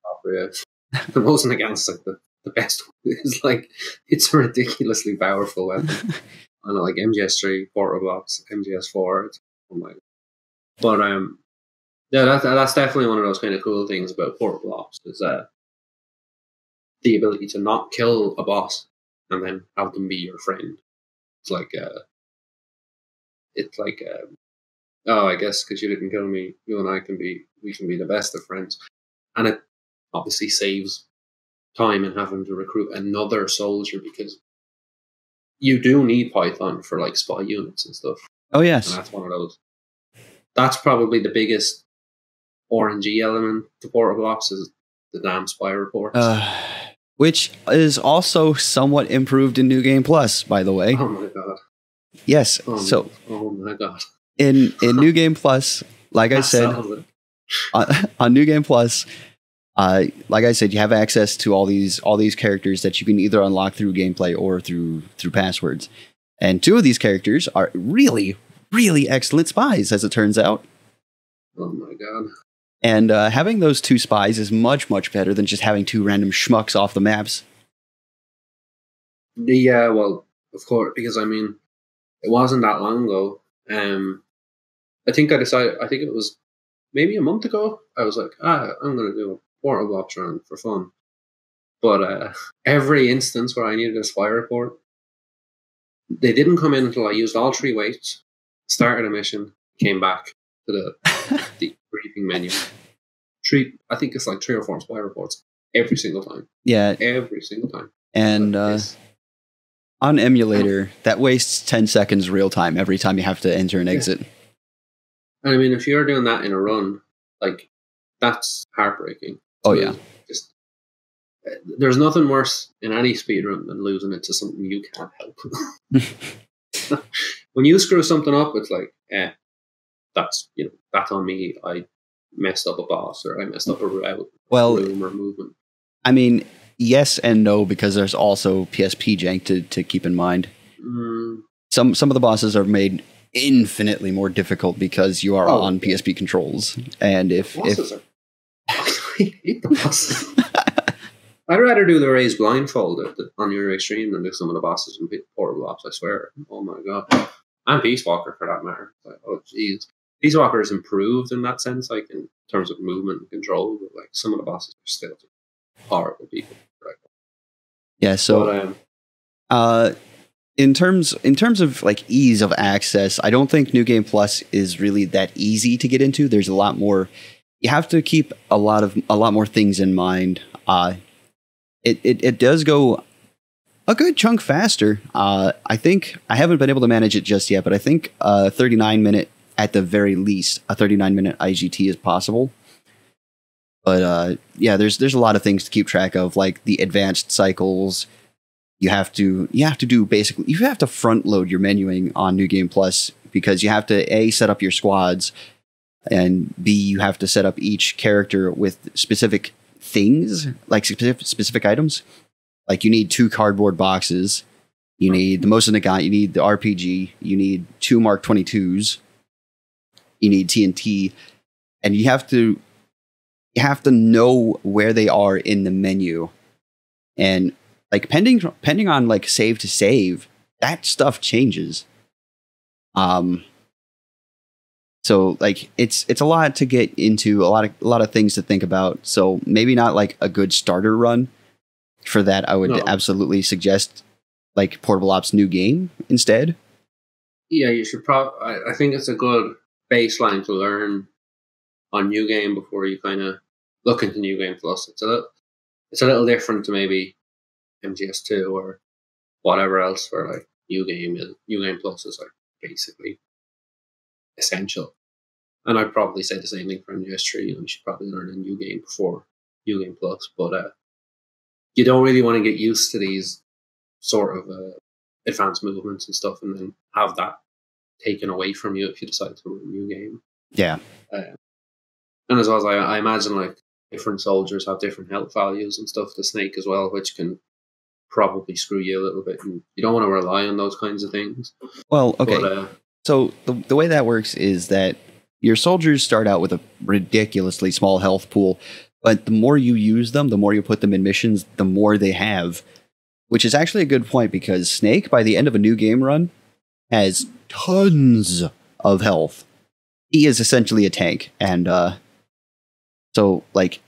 The Mosin Nagant's like the best one. It's like, it's a ridiculously powerful weapon. I know, like MGS3, portable ops, MGS4. Oh my god. But yeah, that's definitely one of those kind of cool things about portable ops is the ability to not kill a boss and then have them be your friend. It's like oh, I guess because you didn't kill me, you and I can be the best of friends, and it obviously saves time in having to recruit another soldier because you do need Python for like spy units and stuff. Oh yes, and that's one of those. That's probably the biggest RNG element to portable ops is the damn spy reports. Which is also somewhat improved in New Game Plus, by the way. Oh my god. Yes. Oh my god. In New Game Plus, like I said, on New Game Plus, like I said, you have access to all these characters that you can either unlock through gameplay or through passwords. And 2 of these characters are really, really excellent spies, as it turns out. Oh my god. And having those 2 spies is much, much better than just having 2 random schmucks off the maps. Yeah, well, of course, because I mean, it wasn't that long ago. I think it was maybe a month ago. I was like, I'm going to do a portable ops run for fun. But every instance where I needed a spy report, they didn't come in until I used all 3 weights, started a mission, came back to the briefing menu. I think it's like 3 or 4 spy reports every single time. Yeah. Every single time. And on emulator, that wastes 10 seconds real time every time you have to enter and exit. And I mean, if you're doing that in a run, like, that's heartbreaking. Oh yeah. Just There's nothing worse in any speedrun than losing it to something you can't help. When you screw something up, it's like, that's that's on me. I messed up a boss, or I messed up a route, room, or movement. I mean, yes and no, because there's also PSP jank to keep in mind. Some of the bosses are made infinitely more difficult because you are on PSP controls, and I hate the bosses. I'd rather do the raised blindfold on your extreme than do some of the bosses in Portable Ops, I swear. Oh my god. And Peace Walker, for that matter. Like, oh jeez. Peace Walker is improved in that sense, like in terms of movement and control, but like some of the bosses are still horrible people. Right? Yeah, so in terms of like ease of access, I don't think New Game Plus is really that easy to get into. There's a lot more. You have to keep a lot more things in mind. It does go a good chunk faster. I think I haven't been able to manage it just yet, but I think 39-minute at the very least, a 39-minute IGT is possible. But yeah, there's a lot of things to keep track of, like the advanced cycles. You have to do basically, you have to front load your menuing on New Game Plus because you have to A, set up your squads, and B, you have to set up each character with specific things, like specific items. Like you need 2 cardboard boxes, you need the most of the gun, you need the RPG, you need 2 Mark 22s, you need TNT, and you have to know where they are in the menu. And like depending on like save to save, that stuff changes. So like it's a lot to get into, a lot of things to think about. So maybe not like a good starter run. For that, I would absolutely suggest like Portable Ops New Game instead. Yeah, you should probably. I think it's a good baseline to learn on New Game before you kind of look into New Game Plus. It's a little different to maybe MGS2 or whatever else, where like New Game Plus is like basically essential. And I'd probably say the same thing for MGS3. You should probably learn a New Game before New Game Plus, but you don't really want to get used to these sort of advanced movements and stuff, and then have that taken away from you if you decide to run a New Game. Yeah. And as well as I imagine like different soldiers have different health values and stuff to Snake as well, which can probably screw you a little bit, and you don't want to rely on those kinds of things. Well, okay. But, so the way that works is that your soldiers start out with a ridiculously small health pool, but the more you use them, the more you put them in missions, the more they have. Which is actually a good point, because Snake, by the end of a New Game run, has tons of health. He is essentially a tank. And so, like,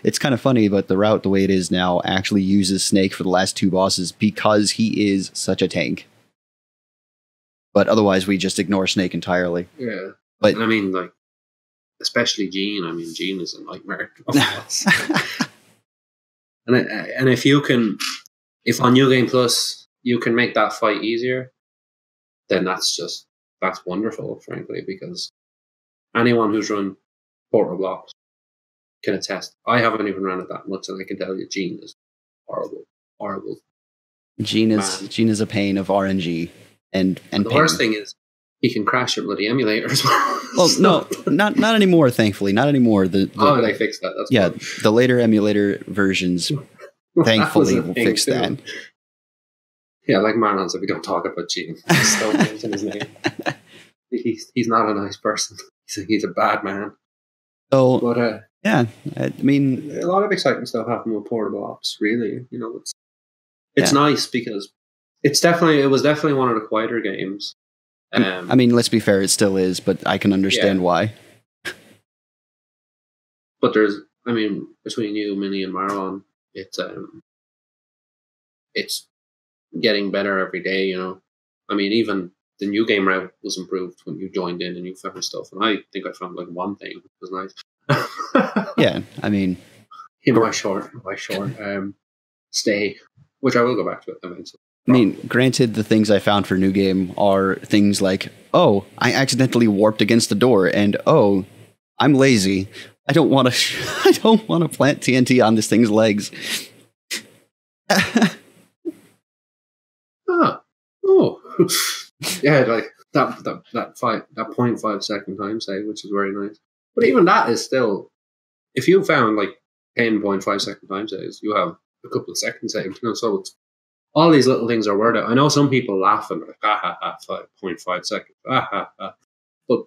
it's kind of funny, but the route, the way it is now, actually uses Snake for the last 2 bosses because he is such a tank. But otherwise, we just ignore Snake entirely. Yeah. But and I mean, like, especially Gene. I mean, Gene is a nightmare. And if on New Game Plus you can make that fight easier, then that's wonderful, frankly, because anyone who's run Portable Ops can attest. I haven't even run it that much, and I can tell you, Gene is horrible. Gene is a pain of RNG, and the worst thing is he can crash your bloody emulator as well. Well, no, not anymore. Thankfully, not anymore. They fixed that. That's yeah, fun. The later emulator versions, thankfully, will fix that. Yeah, like Marlon said, we don't talk about Gene. Still mention his name. He's not a nice person. He's a bad man. So, but yeah, I mean, a lot of exciting stuff happened with Portable Ops. Really, it's nice because it was definitely one of the quieter games. I mean, let's be fair, it still is, but I can understand why. But between you, Minnie, and Marlon, it's getting better every day, I mean, even the New Game route was improved when you joined in and you found stuff, and I think I found like one thing that was nice. Yeah, I mean, in my short stay, which I will go back to eventually. I mean, granted, the things I found for New Game are things like, oh, I accidentally warped against the door, and oh, I'm lazy. I don't want to. I don't want to plant TNT on this thing's legs. Oh, yeah, like that 0.5 second time save, which is very nice. But even that is still, if you found like 10.5 second time saves, you have a couple of seconds saved. So it's, all these little things are worth it. I know some people laugh and like, 5.5 seconds, but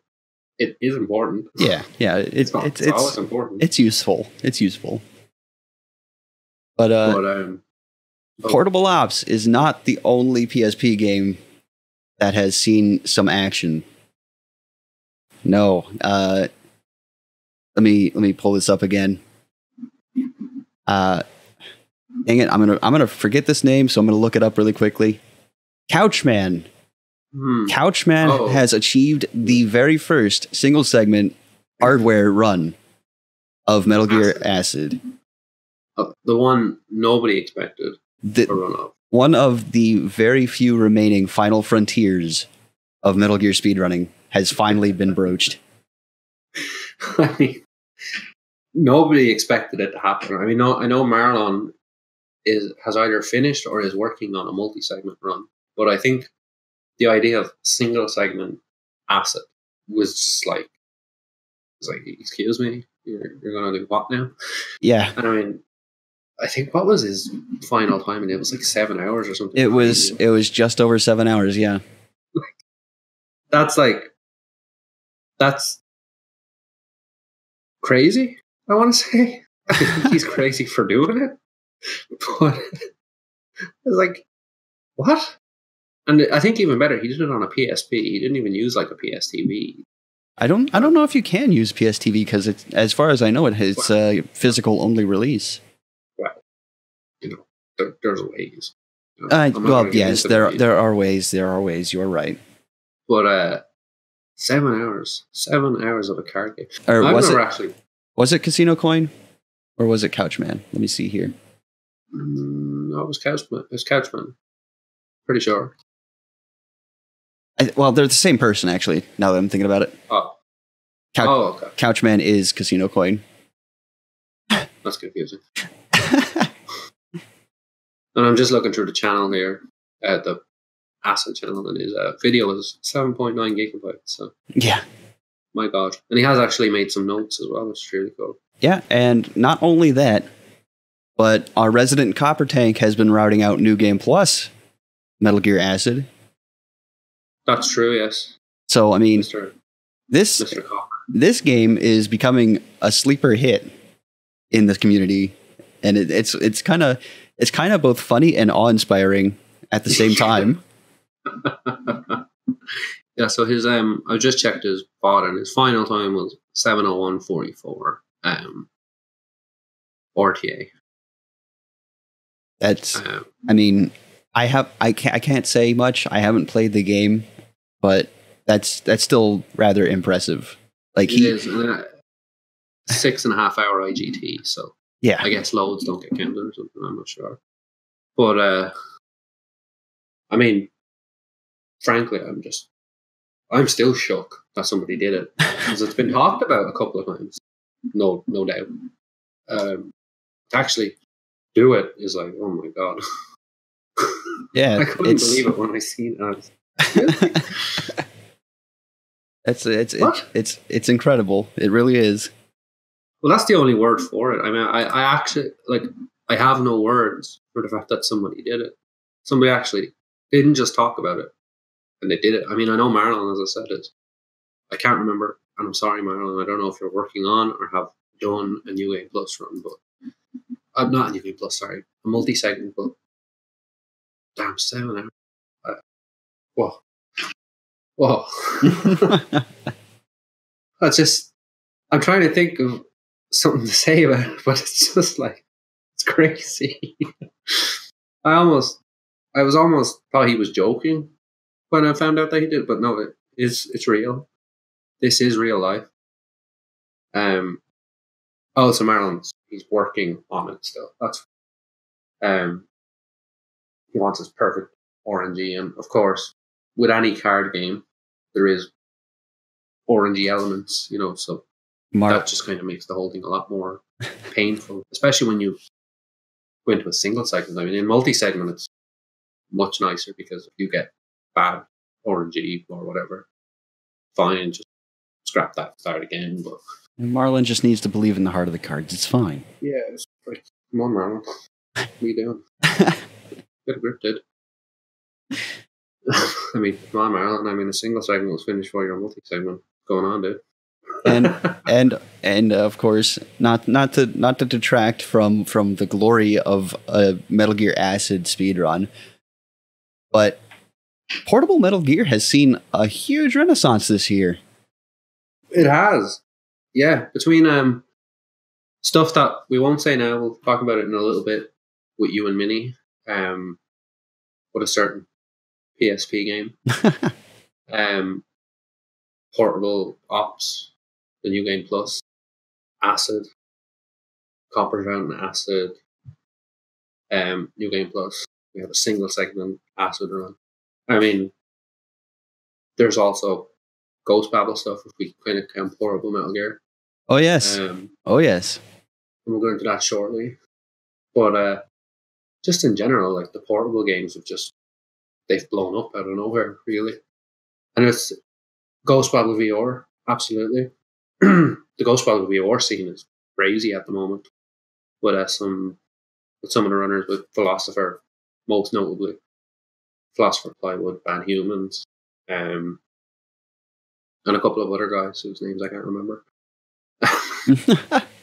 it is important. Yeah, it's always important. It's useful. It's useful. But Portable Ops is not the only PSP game that has seen some action. No. Let me pull this up again. Dang it, I'm gonna forget this name, so I'm gonna look it up really quickly. Couchman. Couchman has achieved the very first single segment hardware run of Metal Gear Acid. The one nobody expected to run off. One of the very few remaining final frontiers of Metal Gear speedrunning has finally been broached. I mean, nobody expected it to happen. I mean, I know Marlon has either finished or is working on a multi-segment run, but I think the idea of single segment Acid was just like, excuse me, you're gonna do what now? Yeah. And I mean, I think what was his final time, and it was like 7 hours or something. It was just over 7 hours. Yeah. That's crazy. I want to say I think he's crazy for doing it, but it's like, what? And I think even better, he did it on a PSP. He didn't even use like a PSTV. I don't know if you can use PSTV because it's, as far as I know, it's a physical only release. Well, there's ways. Well, yes, there are ways. There are ways. You are right. But 7 hours. 7 hours of a card game. Or was it Casino Coin? Or was it Couchman? Let me see here. No, it was Couchman. It was Couchman. Pretty sure. Well, they're the same person, actually, now that I'm thinking about it. Oh. Okay. Couchman is Casino Coin. That's confusing. And I'm just looking through the channel here, the Acid channel, and his video is 7.9 gigabytes. So yeah, my God, and he has actually made some notes as well, which is really cool. Yeah, and not only that, but our resident Copper Tank has been routing out New Game Plus, Metal Gear Acid. That's true. Yes. So I mean, Mr. this game is becoming a sleeper hit in the community, and it's kind of both funny and awe-inspiring at the same time. Yeah, so his I just checked his bot, and his final time was 7:01:44 RTA. That's I mean, I can't say much. I haven't played the game, but that's still rather impressive. Like it is 6.5 hour IGT, so yeah, I guess loads don't get counted or something. I'm not sure, but I mean, frankly, I'm still shook that somebody did it, because it's been talked about a couple of times. No doubt. To actually do it is like, oh my God. Yeah, I couldn't believe it when I seen it. It's incredible. It really is. Well, that's the only word for it. I mean, I actually, like, I have no words for the fact that somebody did it. Somebody actually didn't just talk about it, and they did it. I mean, I know Marlon, as I said, I can't remember, and I'm sorry, Marlon, I don't know if you're working on or have done a New Game Plus run, but I'm not a New Game Plus, sorry, a multi-segment, but damn, 7 hours. Whoa. I'm trying to think of something to say about it, but it's just like, it's crazy. I was almost thought he was joking when I found out that he did, but no, it's real. This is real life. So Marlon's, he's working on it still. That's he wants his perfect RNG, and of course, with any card game, there is RNG elements, so that just kind of makes the whole thing a lot more painful, especially when you go into a single segment. I mean, in multi-segment, it's much nicer because if you get bad RNG or whatever, fine, just scrap that, start again. But Marlon just needs to believe in the heart of the cards. It's fine. yeah, it's like, come on, Marlon. What are you doing? Get a grip, dude. I mean, come on, Marlon. I mean, a single segment was finished for your multi-segment. Going on, dude. and of course, not to detract from the glory of a Metal Gear Acid speedrun, but portable Metal Gear has seen a huge renaissance this year. It has, yeah. Between stuff that we won't say now, we'll talk about it in a little bit with you and Minnie. With a certain PSP game, portable Ops, the New Game Plus, Acid, Copper Fountain Acid, New Game Plus. We have a single segment Acid run. I mean, there's also Ghost Babel stuff if we kind of count portable Metal Gear. Oh yes. Oh yes. And we'll go into that shortly. But just in general, like the portable games they've blown up out of nowhere, really. And it's Ghost Babel VR, absolutely. The Ghost Babel VR scene is crazy at the moment. With some of the runners, with Philosopher, most notably. Philosopher, Plywood, Van Humans, and a couple of other guys whose names I can't remember.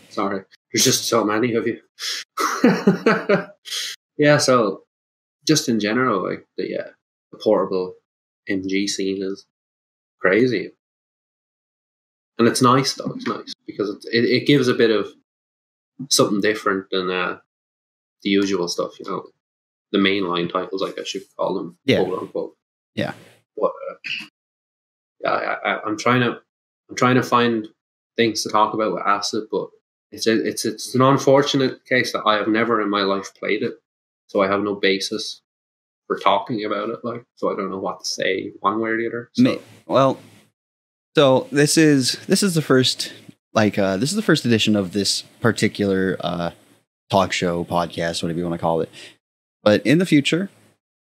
Sorry, there's just so many of you. Yeah, so just in general, like the portable MG scene is crazy, and it's nice though. It's nice because it gives a bit of something different than the usual stuff, you know. The mainline titles, I guess you could call them, quote unquote. Yeah. But I'm trying to find things to talk about with Acid, but it's an unfortunate case that I have never in my life played it, so I have no basis for talking about it. Like, so I don't know what to say one way or the other. So. Well, so this is the first this is the first edition of this particular talk show, podcast, whatever you want to call it. But in the future,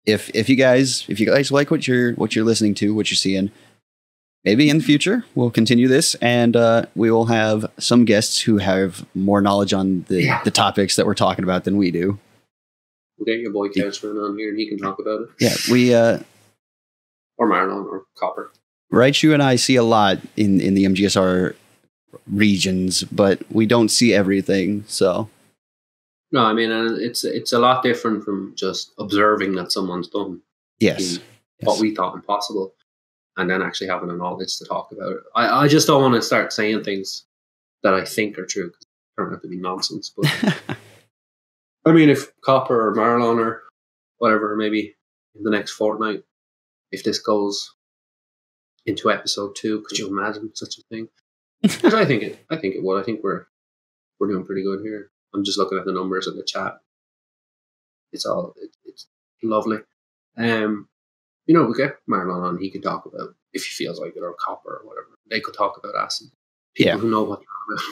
if you guys like what you're listening to, what you're seeing, maybe in the future we'll continue this, and we will have some guests who have more knowledge on the topics that we're talking about than we do. We'll get your boy Couchman on here, and he can talk about it. Yeah, we or Marlon or Copper. Raichu and I see a lot in the MGSR regions, but we don't see everything. So. No, I mean, it's a lot different from just observing that someone's done what we thought impossible, and then actually having the knowledge to talk about it. I just don't want to start saying things that I think are true, because they turn out to be nonsense. But I mean, if Copper or Marlon or whatever, maybe in the next fortnight, if this goes into episode 2, could you imagine such a thing? Because I think it would. I think we're doing pretty good here. I'm just looking at the numbers in the chat. It's lovely. You know, we get Marlon on. He can talk about, if he feels like it, or Copper or whatever. They could talk about Acid. People who know what they're about.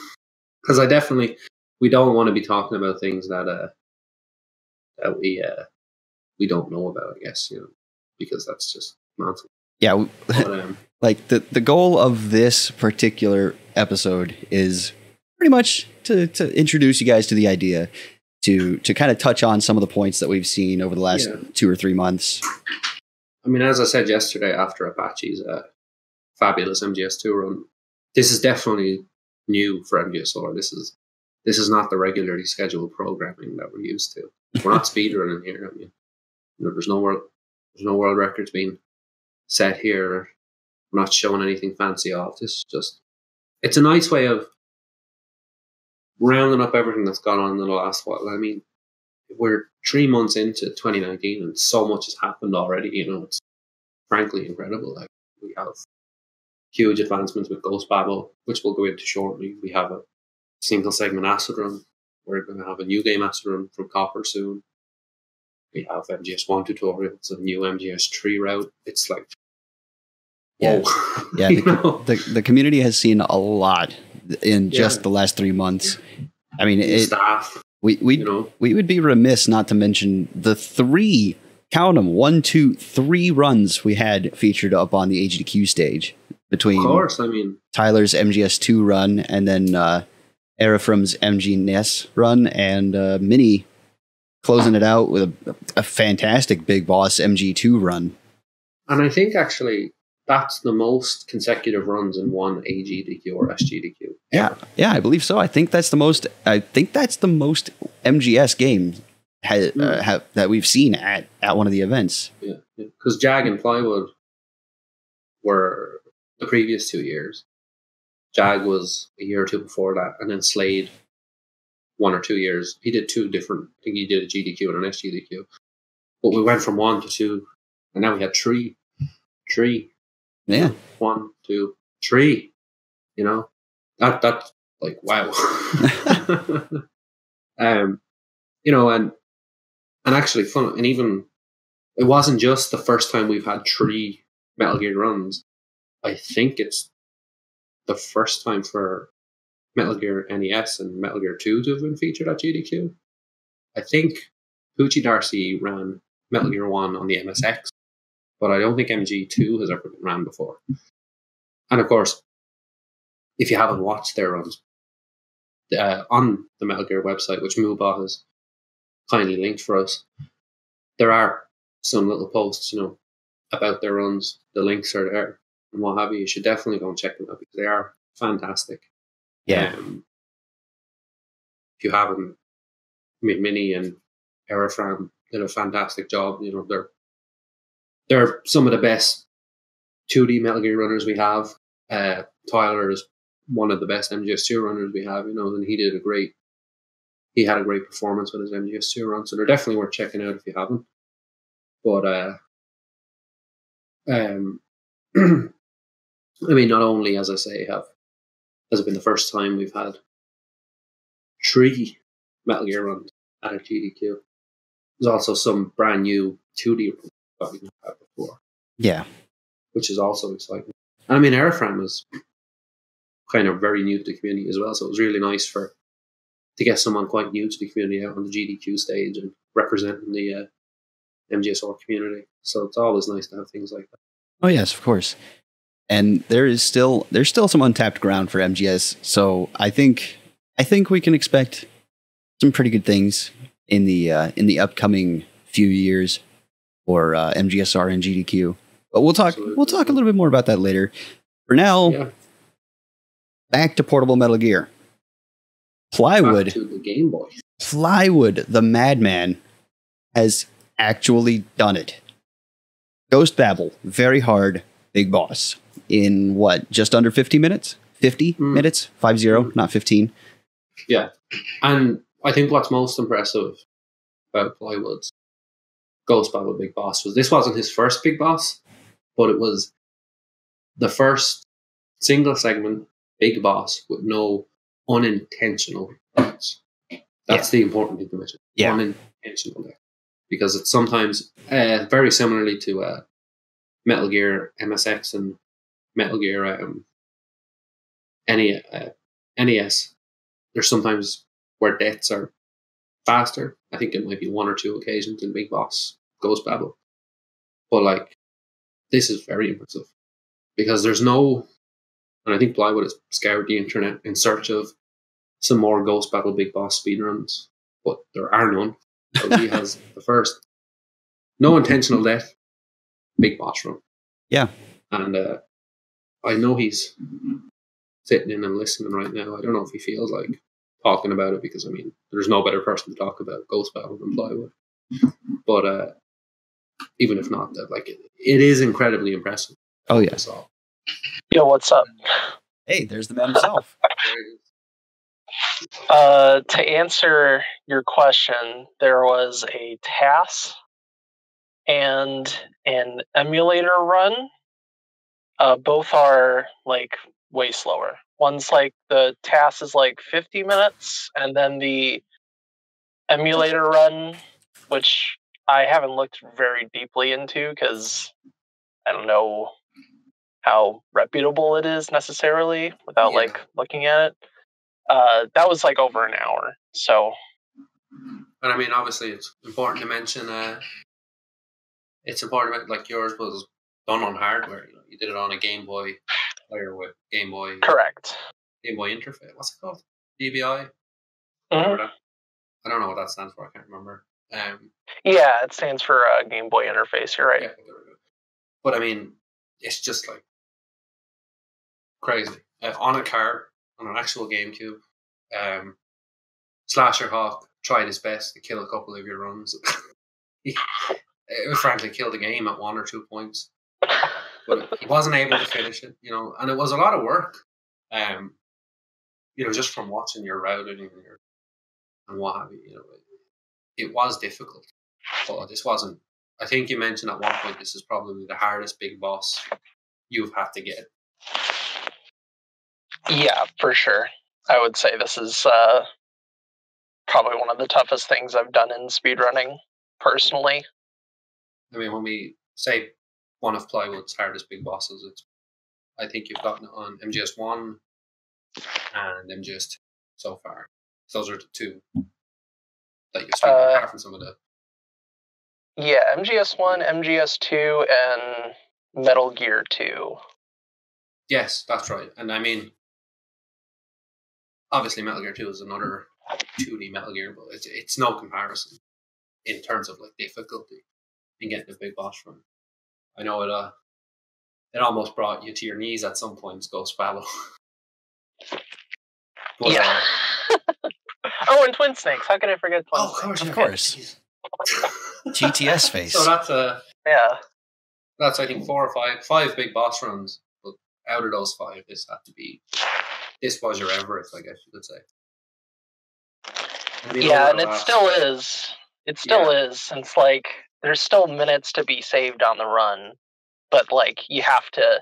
Because we don't want to be talking about things that we don't know about, I guess, you know, because that's just nonsense. Yeah. But, like the goal of this particular episode is pretty much to introduce you guys to the idea, to kind of touch on some of the points that we've seen over the last 2 or 3 months. I mean, as I said yesterday after Apache's fabulous MGS2 run, this is definitely new for MGSR. This is not the regularly scheduled programming that we're used to. We're not speedrunning here. I mean, you know, there's no world records being set here. We're not showing anything fancy off. This is just, it's a nice way of rounding up everything that's gone on in the last while. I mean, we're 3 months into 2019 and so much has happened already. You know, it's frankly incredible. Like, we have huge advancements with Ghost Babel, which we'll go into shortly. We have a single segment Acid run. We're going to have a new game Acid run from Copper soon. We have MGS1 tutorials, a new MGS3 route. It's like, whoa. Yeah, the community has seen a lot in just the last 3 months. I mean, staff. We would be remiss not to mention the 3, count them, 1, 2, 3 runs we had featured up on the HDQ stage between, of course, I mean, Tyler's MGS2 run and then Erafrum's MGNES run, and Mini closing it out with a fantastic Big Boss MG2 run. And I think actually that's the most consecutive runs in one AGDQ or SGDQ. Yeah, I believe so. I think that's the most MGS game that we've seen at one of the events. Yeah, because Jag and Plywood were the previous 2 years. Jag was a year or two before that, and then Slade 1 or 2 years. He did 2 different. I think he did a GDQ and an SGDQ. But we went from 1 to 2, and now we had 3. Yeah. 1, 2, 3. You know, that's like wow. You know, and actually fun, and even it wasn't just the first time we've had 3 Metal Gear runs. I think it's the first time for Metal Gear NES and Metal Gear 2 to have been featured at GDQ. I think Poochie Darcy ran Metal Gear 1 on the MSX, but I don't think MG2 has ever been ran before. And of course, if you haven't watched their runs, on the Metal Gear website, which Moobot has kindly linked for us, there are some little posts, you know, about their runs. The links are there and what have you. You should definitely go and check them out because they are fantastic. Yeah. If you haven't, I mean, Mini and Erafram did a fantastic job. You know, they're some of the best 2D Metal Gear runners we have. Tyler is one of the best MGS2 runners we have, you know, and he had a great performance with his MGS2 run. So they're definitely worth checking out if you haven't. But I mean, not only, as I say, has it been the first time we've had 3 Metal Gear runs at a GDQ. There's also some brand new 2D runs that we've had before. Yeah. Which is also exciting. And I mean, Airframe was kind of very new to the community as well, so it was really nice to get someone quite new to the community out on the GDQ stage and representing the MGSR community. So it's always nice to have things like that. Oh yes, of course. And there's still some untapped ground for MGS. So I think we can expect some pretty good things in the upcoming few years for MGSR and GDQ. But we'll talk a little bit more about that later. For now, back to portable Metal Gear. Plywood, back to the Game Boy. Plywood, the madman, has actually done it. Ghost Babel, very hard, big boss. In what, just under 50 minutes? 50 minutes? 50, not 15. Yeah. And I think what's most impressive about Plywood's Ghost Babel Big Boss was this wasn't his first big boss, but it was the first single segment big boss with no unintentional deaths. That's the important thing to mention. Yeah. Unintentional death. Because it's sometimes very similarly to Metal Gear MSX and Metal Gear NES. There's sometimes where deaths are faster. I think it might be 1 or 2 occasions in Big Boss Ghost Babel. But like, this is very impressive because there's no, and I think Plywood has scoured the internet in search of some more Ghost Babel Big Boss speedruns, but there are none. So he has the first no intentional death Big Boss run. Yeah. And I know he's sitting in and listening right now. I don't know if he feels like talking about it because, I mean, there's no better person to talk about Ghost Babel than Plywood. But even if not, that like it is incredibly impressive. Oh yeah. Yo, what's up? Hey, there's the man himself. To answer your question, there was a TAS and an emulator run. Both are like way slower. One's like the TAS is like 50 minutes, and then the emulator run, which I haven't looked very deeply into because I don't know how reputable it is necessarily without Yeah. like looking at it. That was like over an hour. So And I mean, obviously, it's important to mention. It's important, like yours was done on hardware. You did it on a Game Boy player with Game Boy correct. interface. What's it called? DBI. Mhm. I don't know what that stands for. I can't remember. Yeah, it stands for Game Boy Interface. You're right. Yeah, but I mean, it's just like crazy. On a card, on an actual GameCube, Slasher Hawk tried his best to kill a couple of your runs. He frankly killed the game at 1 or 2 points, but he wasn't able to finish it. And it was a lot of work. Just from watching your routing and what have you. It was difficult, but this wasn't. I think you mentioned at one point this is probably the hardest big boss you've had to get. Yeah, for sure. I would say this is probably one of the toughest things I've done in speedrunning, personally. I mean, when we say one of Plywood's hardest big bosses, I think you've gotten it on MGS1 and MGS2 so far. Those are the two that you've speedrun, apart from some of the... Yeah, MGS1, MGS2, and Metal Gear 2. Yes, that's right. And I mean, obviously Metal Gear 2 is another 2D Metal Gear, but it's no comparison in terms of like difficulty in getting the big boss run. I know it almost brought you to your knees at some points, Ghost Battle. But, yeah. Oh, and Twin Snakes. How can I forget Twin Snakes? Of course. GTS face. So that's yeah. That's I think 4 or 5 big boss runs. But out of those 5, this was your Everest, I guess you could say. Yeah, and it still is. It still is. And it's like there's still minutes to be saved on the run, but like you have to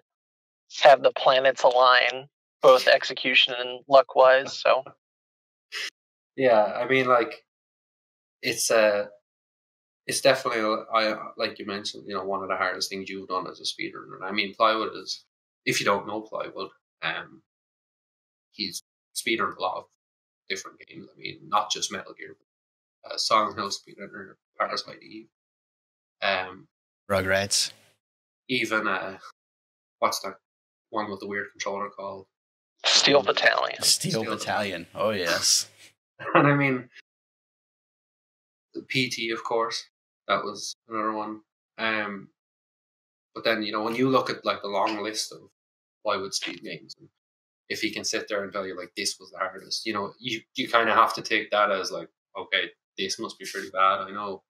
have the planets align, both execution and luck wise. So yeah, I mean, like it's definitely, like you mentioned, one of the hardest things you've done as a speedrunner. I mean, Plywood is, if you don't know Plywood, he's speedrun a lot of different games. I mean, not just Metal Gear, but Silent Hill speedrunner, Parasite Eve, Rugrats. Even what's that one with the weird controller called? Steel Battalion. Steel Battalion. Oh yes. And I mean, the PT, of course, that was another one. But then when you look at like the long list of Plywood speed games, if he can sit there and tell you like this was the hardest, you kind of have to take that as like, okay, this must be pretty bad. I know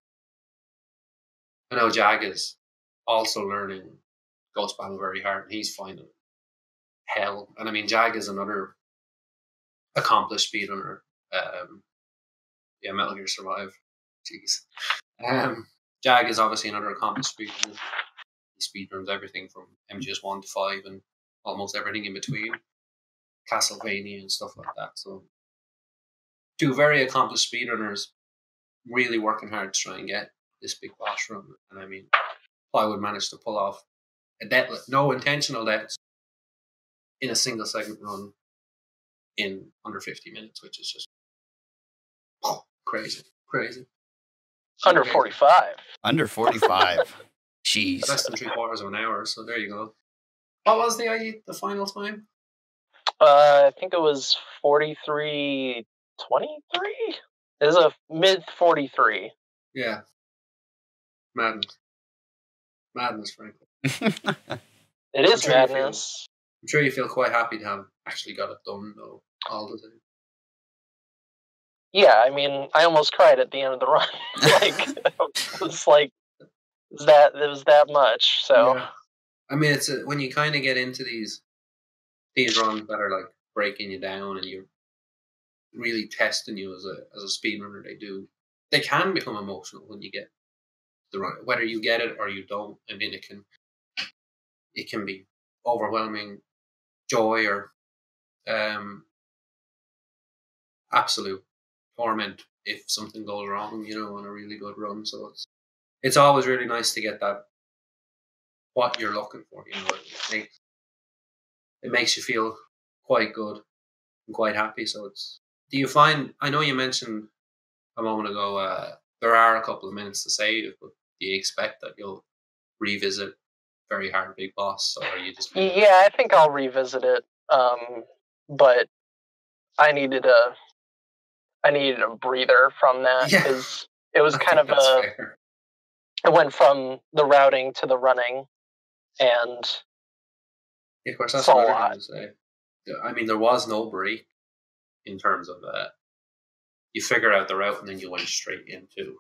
Jag is also learning Ghost Battle very hard, and he's finding hell. And I mean, Jag is another accomplished speedrunner. Metal Gear Survive. Jeez. Jag is obviously another accomplished speedrunner. He speedruns everything from MGS1 to 5 and almost everything in between. Castlevania and stuff like that. So 2 very accomplished speedrunners really working hard to try and get this big boss run. And I mean, Plywood managed to pull off a death, no intentional deaths in a single segment run in under 50 minutes, which is just crazy. Under 45. Under 45. Jeez. Less than 3/4 of an hour. So there you go. What was the final time? I think it was 43:23. It was a mid 43. Yeah. Madness, frankly. It is madness. I'm sure you feel quite happy to have actually got it done, though, all the time. Yeah, I mean, I almost cried at the end of the run. It was like, it was that much. So, yeah. I mean, it's when you kind of get into these runs that are like breaking you down and you're really testing you as a speedrunner. They can become emotional when you get the run, whether you get it or you don't. I mean, it can be overwhelming joy or absolute torment if something goes wrong, on a really good run. So it's always really nice to get that what you're looking for. it makes you feel quite good and quite happy. So do you find, I know you mentioned a moment ago, there are a couple of minutes to save, but do you expect that you'll revisit Very Hard Big Boss, or are you just Yeah, I think I'll revisit it. But I needed a breather from that because it was kind of fair. It went from the routing to the running, and Of course, that's what I was going to say. I mean, there was no break in terms of you figure out the route and then you went straight into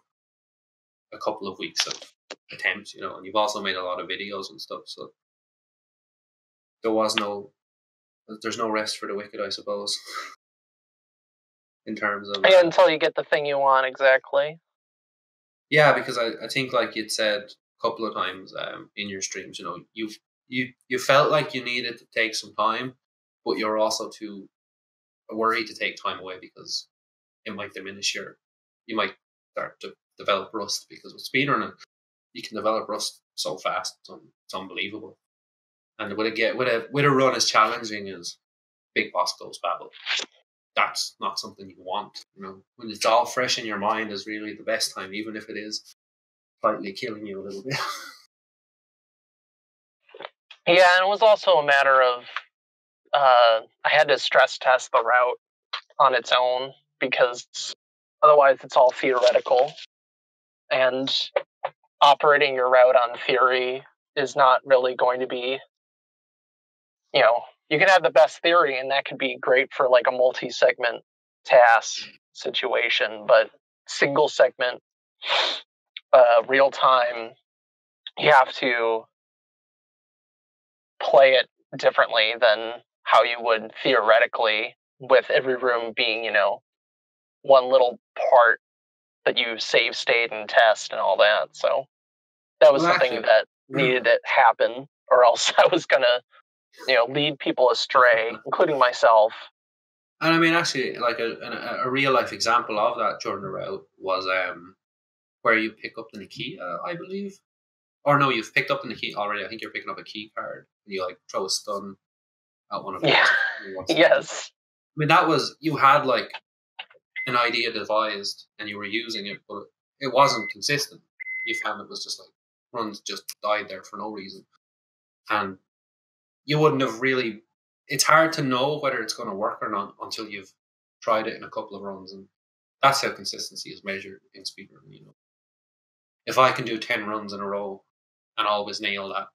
a couple of weeks of attempts, and you've also made a lot of videos and stuff, so there's no rest for the wicked, I suppose. In terms of until you get the thing you want, exactly. Yeah, because I think, like you'd said a couple of times in your streams, you felt like you needed to take some time, but you're also too worried to take time away because it might diminish you might start to develop rust, because with speedrunning you can develop rust so fast, it's unbelievable. And with a run as challenging as Big Boss Ghost Babel, that's not something you want. When it's all fresh in your mind is really the best time, even if it is slightly killing you a little bit. Yeah, and it was also a matter of I had to stress test the route on its own, because otherwise it's all theoretical, and operating your route on theory is not really going to be, you can have the best theory and that could be great for like a multi-segment task situation, but single segment, real time, you have to play it differently than how you would theoretically, with every room being, one little part that you save state and test and all that. So that was something that needed to happen, or else I was gonna, lead people astray, including myself. And I mean, actually, like a real life example of that during the route was where you pick up the Nikita, I believe. Or no, you've picked up the Nikita already. I think you're picking up a key card. And you like throw a stun at one of them. Yeah. Yes. I mean, that was, you had like an idea devised and you were using it, but it wasn't consistent. You found it was just like runs just died there for no reason. And you wouldn't have really, it's hard to know whether it's going to work or not until you've tried it in a couple of runs. And that's how consistency is measured in speedrunning. If I can do 10 runs in a row and always nail that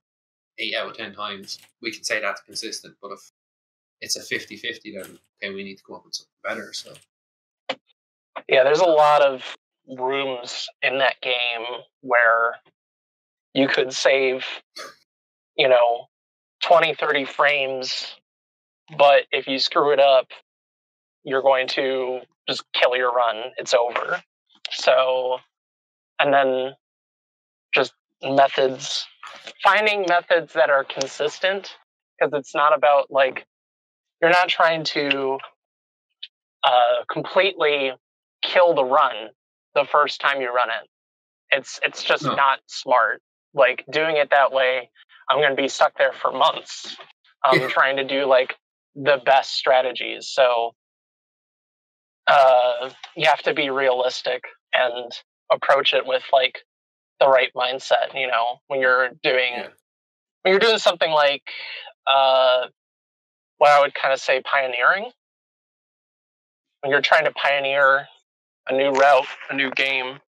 8 out of 10 times, we can say that's consistent. But if it's a 50-50, then we need to come up with something better. So yeah, there's a lot of rooms in that game where you could save, 20, 30 frames, but if you screw it up, you're going to just kill your run. It's over. So, and then just finding methods that are consistent, because it's not about like, you're not trying to completely kill the run the first time you run it. It's just not smart. Like, doing it that way, I'm going to be stuck there for months. Trying to do like the best strategies. So you have to be realistic and approach it with like the right mindset. When you're doing something like what I would kind of say pioneering. When you're trying to pioneer a new route, a new game,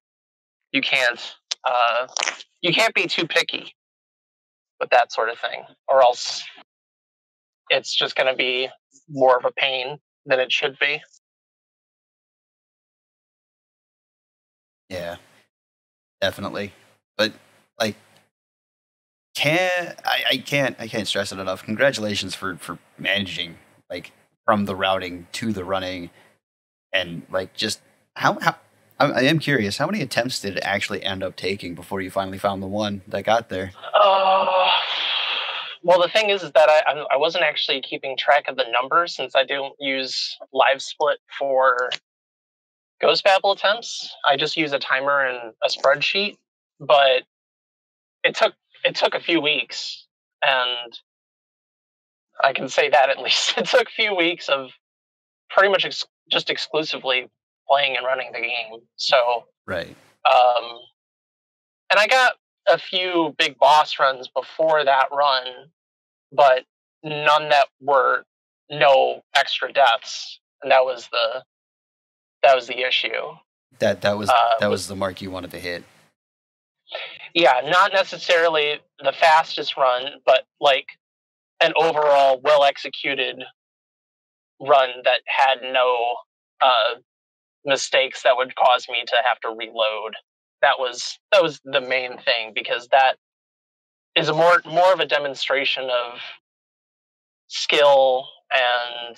you can't be too picky with that sort of thing, or else it's just going to be more of a pain than it should be. Yeah, definitely. But like, I can't stress it enough. Congratulations for managing like from the routing to the running, and like just how I am curious, how many attempts did it actually end up taking before you finally found the one that got there? Well, the thing is that I wasn't actually keeping track of the numbers, since I don't use live split for Ghost Babel attempts. I just use a timer and a spreadsheet. But it took a few weeks, and I can say that at least. It took a few weeks of pretty much just exclusively playing and running the game. So, Right. And I got a few big boss runs before that run, but none that were no extra deaths, and that was the issue. That was the mark you wanted to hit. Yeah, not necessarily the fastest run, but like an overall well executed run that had no mistakes that would cause me to have to reload. That was the main thing, because that is a more of a demonstration of skill and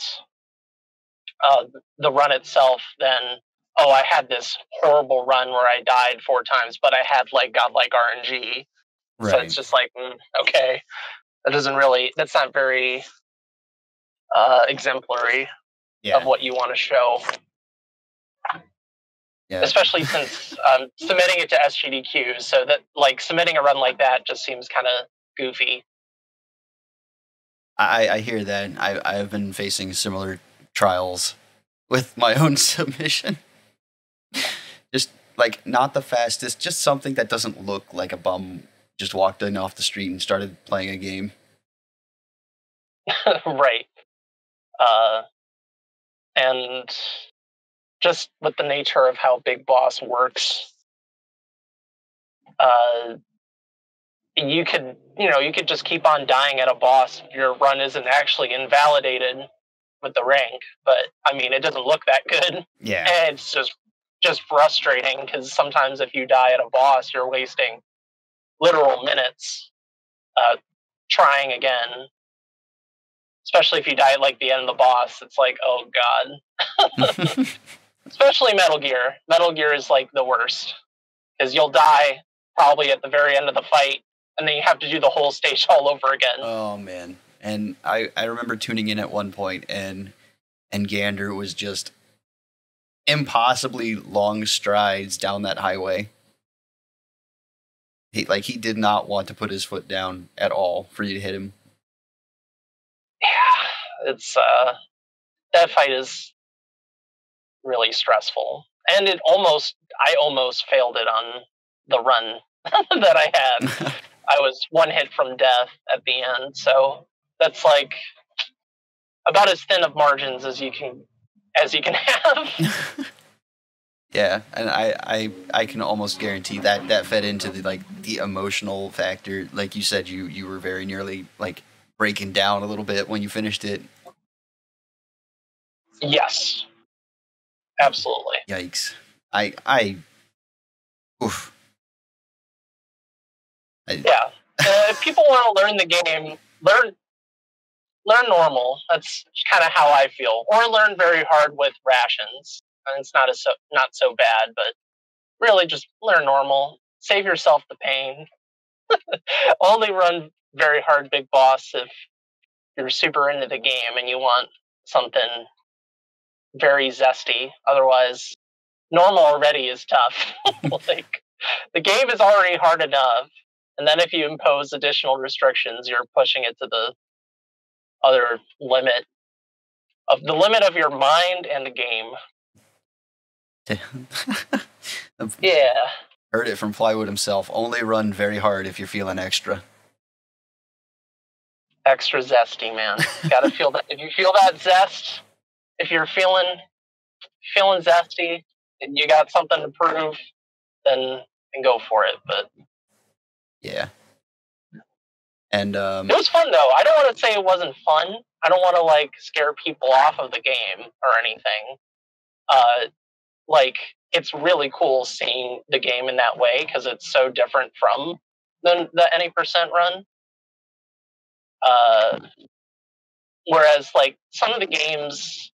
the run itself than, oh, I had this horrible run where I died 4 times, but I had like godlike RNG. Right. So it's just like, okay, that's not very exemplary of what you want to show. Yeah. Especially since submitting it to SGDQ, so that like submitting a run like that just seems kind of goofy. I hear that. I've been facing similar trials with my own submission. Just like not the fastest, just something that doesn't look like a bum just walked in off the street and started playing a game. Right. And just with the nature of how Big Boss works, you could just keep on dying at a boss. Your run isn't actually invalidated with the rank, but I mean, it doesn't look that good. Yeah. And it's just frustrating, because sometimes if you die at a boss, you're wasting literal minutes trying again. Especially if you die at like the end of the boss, it's like, oh god. Especially Metal Gear. Metal Gear is like the worst, because you'll die probably at the very end of the fight, and then you have to do the whole stage all over again. Oh man. And I remember tuning in at one point, and Gander was just impossibly long strides down that highway. He did not want to put his foot down at all for you to hit him. Yeah, it's that fight is really stressful, and I almost failed it on the run that I had. I was one hit from death at the end, so that's like about as thin of margins as you can have. Yeah, and I can almost guarantee that fed into the emotional factor. Like you said, you were very nearly like breaking down a little bit when you finished it. Yes, absolutely. Yikes! Oof. Yeah, if people want to learn the game, learn normal. That's kind of how I feel. Or learn very hard with rations. And it's not so bad, but really just learn normal. Save yourself the pain. Only run very hard Big Boss if you're super into the game and you want something very zesty. Otherwise, normal already is tough. Like, the game is already hard enough, and then if you impose additional restrictions, you're pushing it to the other limit of your mind and the game. Yeah. Heard it from Plywood himself. Only run very hard if you're feeling extra. Extra zesty, man. Gotta feel that. If you feel that zest, if you're feeling zesty and you got something to prove, then go for it. But yeah. And it was fun though. I don't want to say it wasn't fun. I don't want to like scare people off of the game or anything. Like, it's really cool seeing the game in that way, because it's so different from the any percent run. Whereas like some of the games,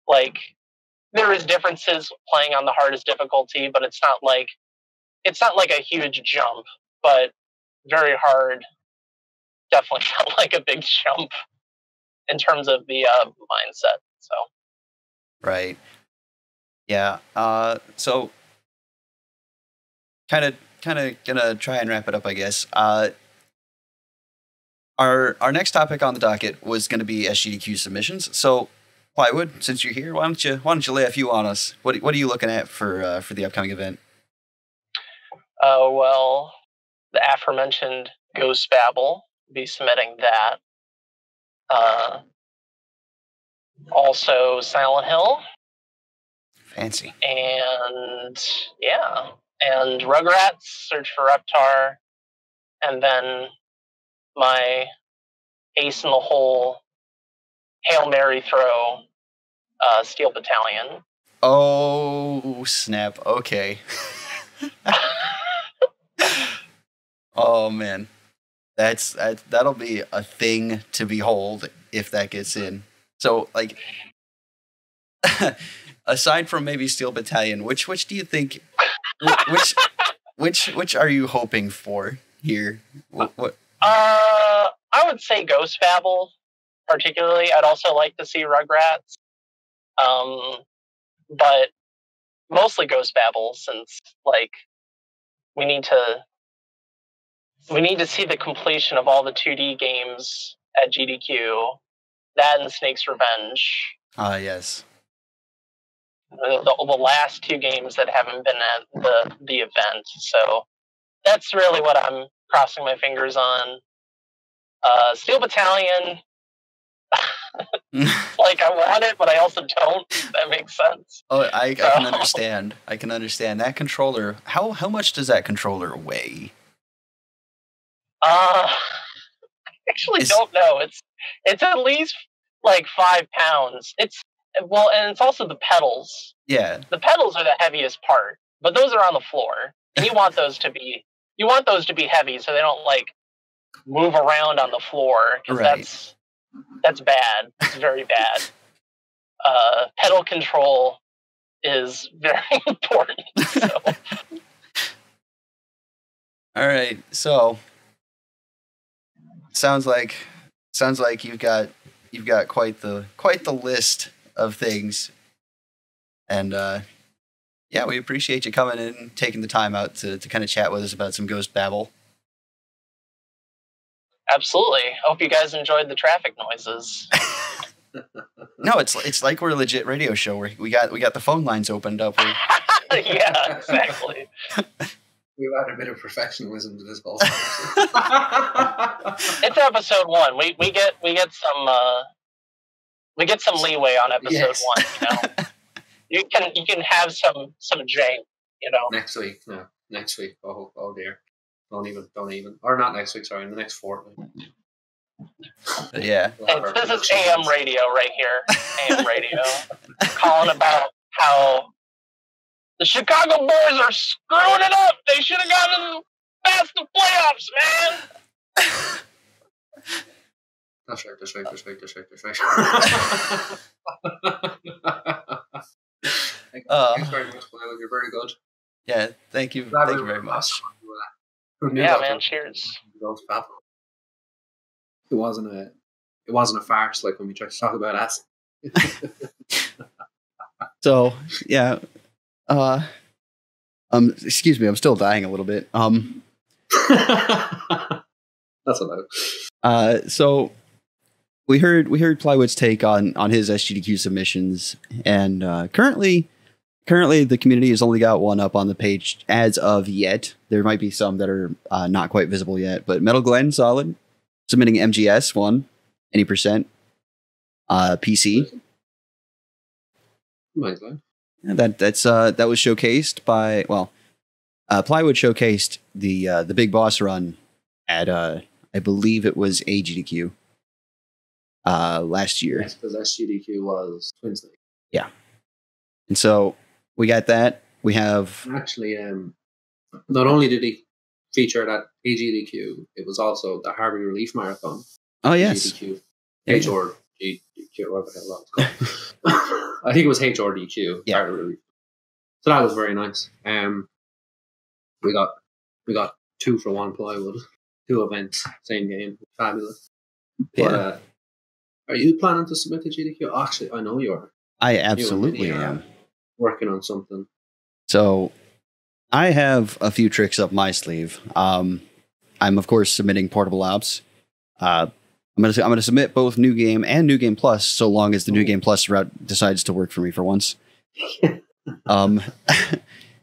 like, there is differences playing on the hardest difficulty, but it's not like a huge jump, but very hard. Definitely felt like a big jump in terms of the mindset. So right. Yeah. So kind of gonna try and wrap it up, I guess. Are our next topic on the docket was going to be SGDQ submissions. So, Plywood, since you're here, why don't you lay a few on us? What are you looking at for the upcoming event? Well, the aforementioned Ghost Babel, be submitting that. Also Silent Hill. Fancy. And Rugrats, Search for Reptar, and then my ace in the hole Hail Mary throw, Steel Battalion. Oh snap! Okay. Oh man, that'll be a thing to behold if that gets in. So like, aside from maybe Steel Battalion, which do you think? Which are you hoping for here? What? I would say Ghost Babel, particularly. I'd also like to see Rugrats, but mostly Ghost Babel, since like we need to see the completion of all the 2D games at GDQ. That and Snake's Revenge. Ah, yes. The last 2 games that haven't been at the event. So that's really what I'm crossing my fingers on. Steel Battalion, like I want it, but I also don't. If that makes sense. Oh, I can understand. I can understand that controller. How much does that controller weigh? I actually don't know. It's at least like 5 pounds. And it's also the pedals. Yeah. The pedals are the heaviest part, but those are on the floor. And you want those to be heavy so they don't like move around on the floor, because that's bad. It's very bad. Pedal control is very important. So. All right. So sounds like you've got quite the list of things, and yeah, we appreciate you coming in and taking the time out to kind of chat with us about some Ghost Babel. Absolutely. I hope you guys enjoyed the traffic noises. No, it's like we're a legit radio show where we got the phone lines opened up. Yeah, exactly. We've added a bit of professionalism to this whole thing. It's episode 1. We get some leeway on episode 1. You can have some jank. Next week. Oh dear. Don't even. Or not next week. Sorry, in the next fortnight. Yeah. This is AM radio right here. AM radio, calling about how the Chicago Boys are screwing it up. They should have gotten past the playoffs, man. That's right. Thanks very much, Will. You're very good. Yeah, thank you. Thank you very much. Yeah, man. Cheers. It wasn't a farce like when we tried to talk about us. So yeah, excuse me, I'm still dying a little bit. That's allowed. So we heard Plywood's take on his SGDQ submissions, and currently the community has only got one up on the page as of yet. There might be some that are not quite visible yet, but Metal Glenn solid, submitting MGS 1, any percent, PC. My God. Yeah, that was showcased by Plywood showcased the Big Boss run at I believe it was AGDQ last year. Yes, because SGDQ was Wednesday. Yeah, and so we got that. We have actually not only did he feature at AGDQ, it was also the Harvey Relief Marathon. Oh yes, AGDQ, HRDQ, whatever the hell that's called. I think it was HRDQ. Yeah. So that was very nice. We got 2 for 1 Plywood, 2 events, same game, fabulous. Yeah. But, are you planning to submit to GDQ? Actually, I know you are. I absolutely am working on something. So I have a few tricks up my sleeve. I'm of course submitting Portable Ops. I'm gonna submit both New Game and New Game Plus, so long as the New Game Plus route decides to work for me for once.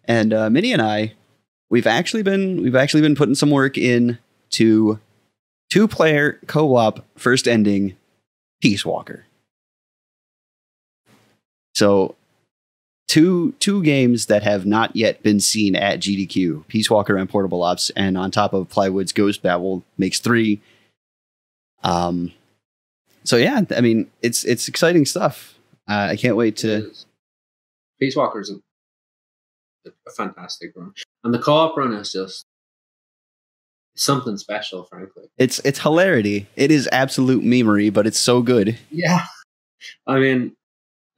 And Minnie and I, we've actually been putting some work in to 2-player co-op first ending Peace Walker. So two games that have not yet been seen at GDQ, Peace Walker and Portable Ops, and on top of Plywood's Ghost Babel makes 3. So yeah, I mean, it's exciting stuff. I can't wait to. Peace Walker's a fantastic run, and the co-op run is just something special. Frankly, it's hilarity. It is absolute memery, but it's so good. Yeah, I mean,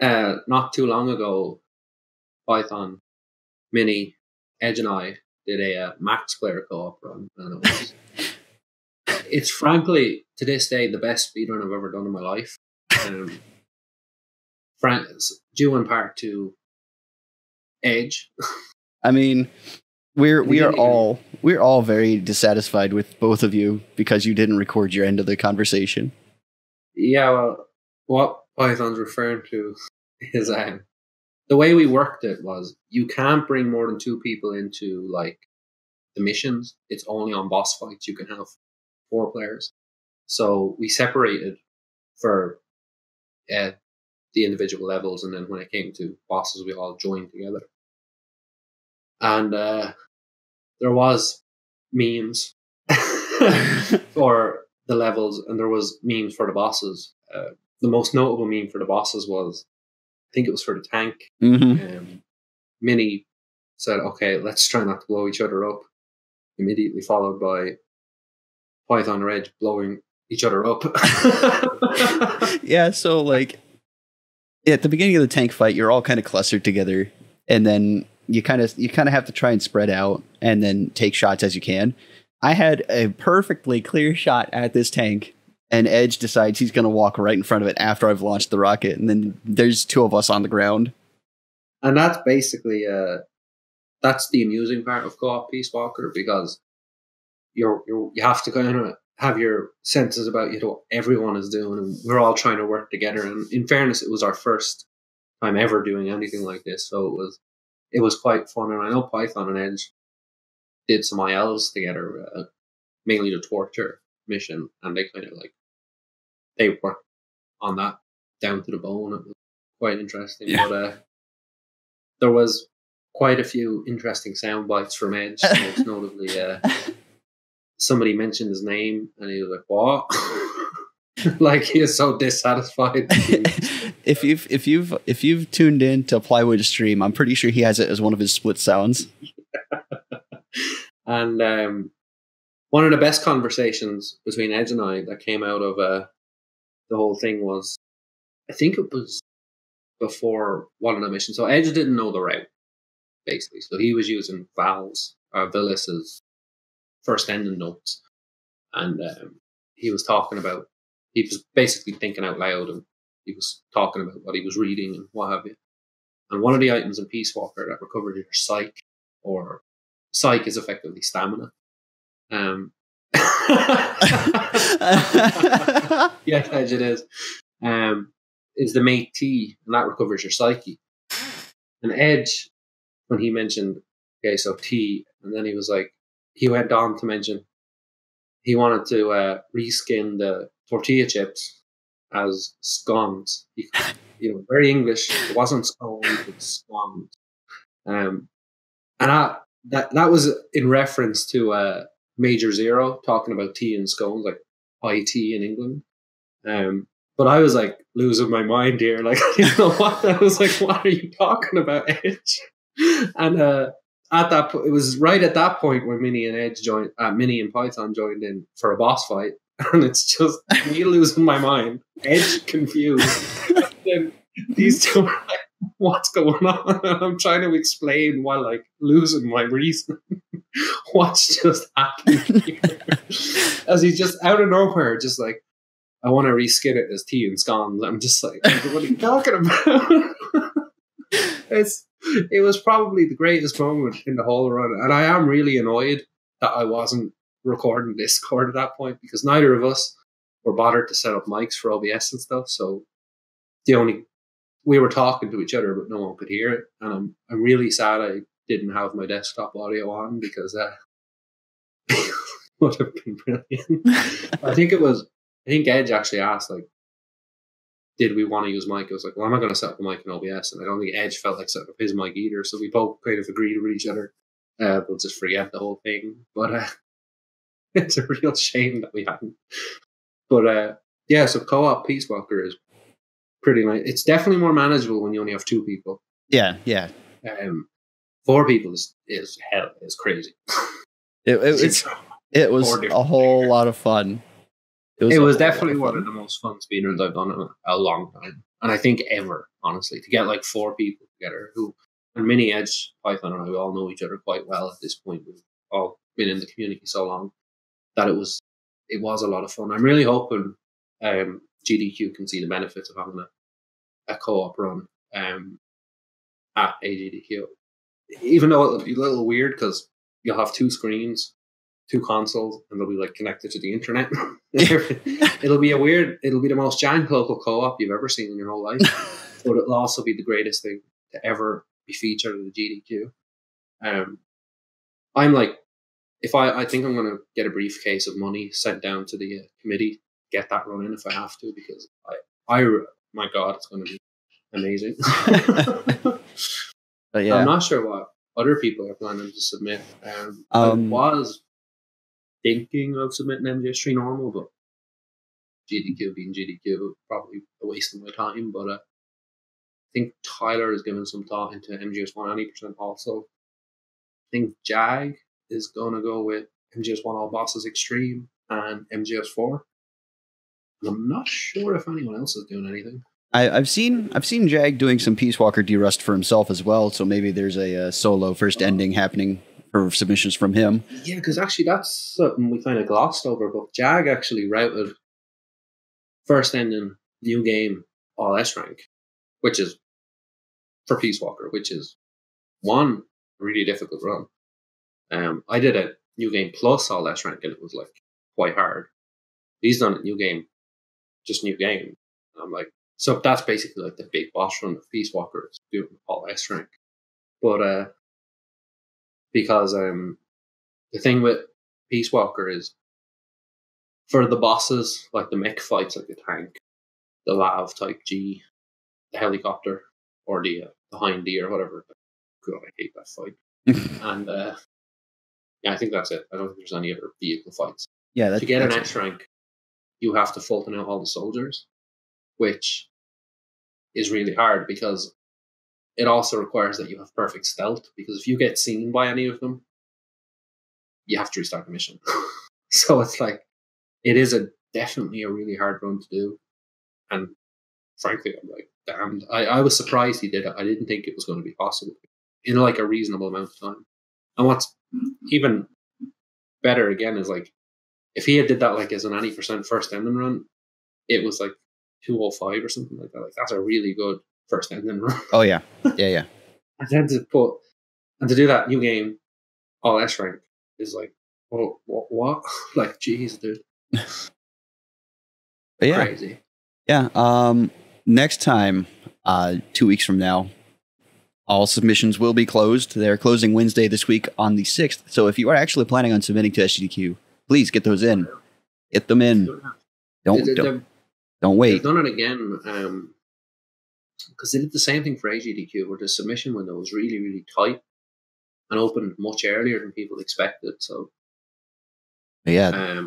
not too long ago, Python, Minnie, Edge, and I did a max player co-op run, and it's frankly to this day the best speedrun I've ever done in my life. Due in part to Edge. I mean, we're all very dissatisfied with both of you because you didn't record your end of the conversation. Yeah, well, what Python's referring to is the way we worked it was you can't bring more than 2 people into like the missions. It's only on boss fights you can have 4 players. So we separated for the individual levels, and then when it came to bosses, we all joined together. And there was memes for the levels, and there was memes for the bosses. The most notable meme for the bosses was, I think it was for the tank. Mm-hmm. Minnie said, "Okay, let's try not to blow each other up." Immediately followed by Python Red blowing each other up. Yeah, so like at the beginning of the tank fight, you're all kind of clustered together, and then you kind of have to try and spread out and then take shots as you can. I had a perfectly clear shot at this tank, and Edge decides he's going to walk right in front of it after I've launched the rocket, and then there's 2 of us on the ground. And that's basically that's the amusing part of co-op Peace Walker, because you have to kind of have your senses about what everyone is doing, and we're all trying to work together. And in fairness, it was our first time ever doing anything like this, so it was quite fun. And I know Python and Edge did some ILs together, mainly the torture mission, and they kind of they worked on that down to the bone. It was quite interesting. Yeah. But there was quite a few interesting sound bites from Edge, most notably somebody mentioned his name and he was like, "What?" Like, he is so dissatisfied. If you've tuned in to Plywood's stream, I'm pretty sure he has it as one of his split sounds. And one of the best conversations between Edge and I that came out of the whole thing was, I think it was before one of the missions. So Edge didn't know the route, basically. So he was using Villas's first ending notes. And he was basically thinking out loud, and he was talking about what he was reading and what have you. And one of the items in Peace Walker that recovered your psych, or psych is effectively stamina. Yes, Edge, it is. Is the mate T, and that recovers your psyche. And Edge, when he mentioned, okay, so T, and then he went on to mention he wanted to reskin the tortilla chips as scones. Very English. It wasn't scones, it's scones. And that was in reference to Major Zero talking about tea and scones, like IT in England. But I was like losing my mind here. Like, I didn't know what. I was like, "What are you talking about, Edge?" And it was right at that point when Minnie and Python joined in for a boss fight, and it's just me losing my mind, Edge confused. And these 2 are like, "What's going on?" And I'm trying to explain while losing my reason. What's just happening here? As he's just out of nowhere, just like, "I want to reskin it as tea and scones." I'm just like, "What are you talking about?" It was probably the greatest moment in the whole run, and I am really annoyed that I wasn't recording Discord at that point, because neither of us were bothered to set up mics for OBS and stuff. So we were talking to each other, but no one could hear it. And I'm really sad I didn't have my desktop audio on, because would have been brilliant. I think Edge actually asked, like, did we want to use mic? I was like, well, I'm not going to set up a mic in OBS. And I don't think Edge felt like setting up his mic either. So we both kind of agreed with each other. We'll just forget the whole thing. But it's a real shame that we hadn't. But yeah, so co-op Peace Walker is pretty nice. It's definitely more manageable when you only have 2 people. Yeah. 4 people is hell. It's crazy. It was a whole lot of fun. It was definitely one of the most fun speedruns I've done in a long time. And I think ever, honestly, to get like 4 people together who, and Mini, Edge, Python, and I, we all know each other quite well at this point. We've all been in the community so long that it was a lot of fun. I'm really hoping GDQ can see the benefits of having a co-op run at AGDQ. Even though it'll be a little weird because you'll have 2 screens, 2 consoles, and they'll be like connected to the internet. It'll be the most jank local co-op you've ever seen in your whole life, but it'll also be the greatest thing to ever be featured in the GDQ. I'm like, I think I'm going to get a briefcase of money sent down to the committee, get that running if I have to, because my God, it's going to be amazing. But yeah, I'm not sure what other people are planning to submit. I was thinking of submitting MGS3 normal, but GDQ being GDQ, probably a waste of my time. But I think Tyler is giving some thought into MGS1 90% also. I think Jag is going to go with MGS1 All Bosses Extreme and MGS4. And I'm not sure if anyone else is doing anything. I've seen Jag doing some Peace Walker derust for himself as well, so maybe there's a solo first ending happening for submissions from him. Yeah, because actually that's something we kind of glossed over, but Jag actually routed first ending new game all S rank, which is for Peace Walker, which is one really difficult run. I did a new game plus all S rank, and it was like quite hard. He's done a new game, just new game. I'm like, so that's basically like the big boss run of Peace Walker, is doing all S rank. But because the thing with Peace Walker is, for the bosses, like the mech fights, like the tank, the Lav type G, the helicopter, or the Hind D or whatever. God, I hate that fight. And yeah, I think that's it. I don't think there's any other vehicle fights. Yeah, to get an S rank, you have to Fulton out all the soldiers, which is really hard because it also requires that you have perfect stealth, because if you get seen by any of them, you have to restart the mission. So it's like, it is definitely a really hard run to do. And frankly, I'm like, damned. I was surprised he did it. I didn't think it was going to be possible in like a reasonable amount of time. And what's even better again is, like, if he had did that like as an 90% first ending run, it was like 205 or something like that. Like, that's a really good first ending run. Oh yeah. Yeah. And then to do that new game all S rank is like, oh, what? Like, jeez, dude. But yeah. Crazy. Yeah. Next time, 2 weeks from now, all submissions will be closed. They're closing Wednesday this week on the 6th. So if you are actually planning on submitting to SGDQ, please get those in. Get them in. Don't wait. They've done it again, because they did the same thing for AGDQ, where the submission window was really, really tight and opened much earlier than people expected. So, yeah,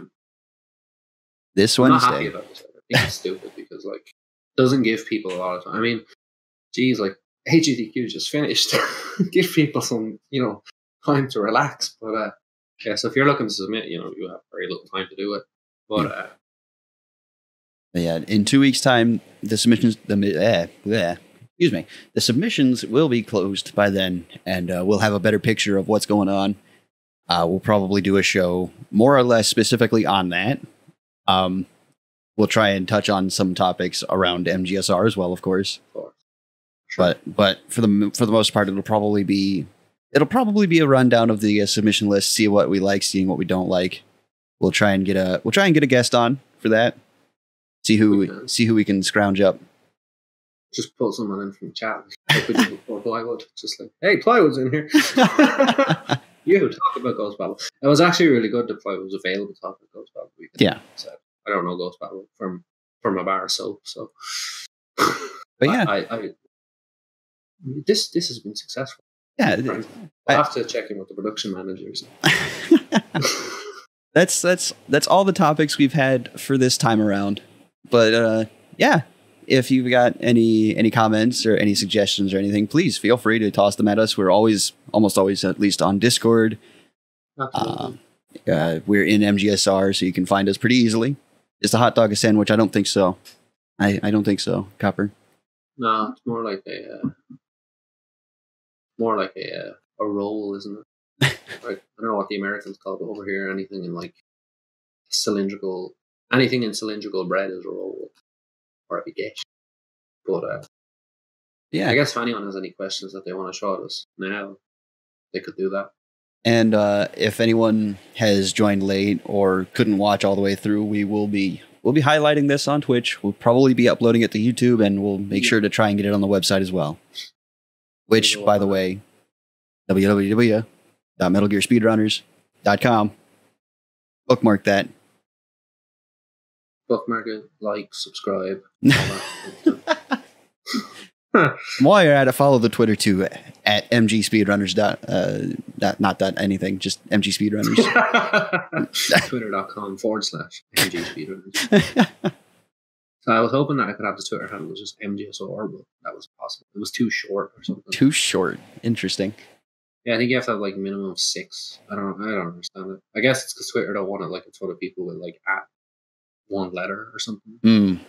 this Wednesday. I'm not happy about this. I think it's stupid because, like, it doesn't give people a lot of time. I mean, geez, like, AGDQ just finished. Give people some, time to relax. But yeah, so if you're looking to submit, you have very little time to do it. But yeah, in 2 weeks' time, the submissions, the submissions will be closed by then, and we'll have a better picture of what's going on. We'll probably do a show more or less specifically on that. We'll try and touch on some topics around MGSR as well, of course. Sure. But for the most part, it'll probably be a rundown of the submission list, see what we like, seeing what we don't like. We'll try and get a guest on for that. See who we can scrounge up. Just pull someone in from chat. Like we did before Plywood. Just like, hey, Plywood's in here. You talk about Ghost Battle. It was actually really good that Plywood was available to talk about Ghost Battle. Yeah. I don't know Ghost Battle from a bar, so. But yeah, I this has been successful. Yeah, I'll have to check in with the production managers. That's all the topics we've had for this time around. But yeah, if you've got any comments or any suggestions or anything, please feel free to toss them at us. We're almost always at least on Discord. We're in MGSR, so you can find us pretty easily. Is the hot dog a sandwich? I don't think so. I don't think so, Copper. No, it's more like a roll, isn't it? Like, I don't know what the Americans call it over here. Anything in cylindrical bread is a roll or a baguette. But yeah, I guess if anyone has any questions that they want to show us now, they could do that. And if anyone has joined late or couldn't watch all the way through, we'll be highlighting this on Twitch. We'll probably be uploading it to YouTube, and we'll make sure to try and get it on the website as well. Which, by the way, www.metalgearspeedrunners.com. Bookmark that. Bookmark it, like, subscribe. While you're at it, follow the Twitter too at MGSpeedrunners. Not that anything, just MGSpeedrunners. Twitter.com/MGSpeedrunners. So I was hoping that I could have the Twitter handle was just MGSR, but that was possible. It was too short or something. Too short. Interesting. Yeah, I think you have to have minimum of 6. I don't understand it. I guess it's because Twitter don't want it a ton of people with at one letter or something. Mm. I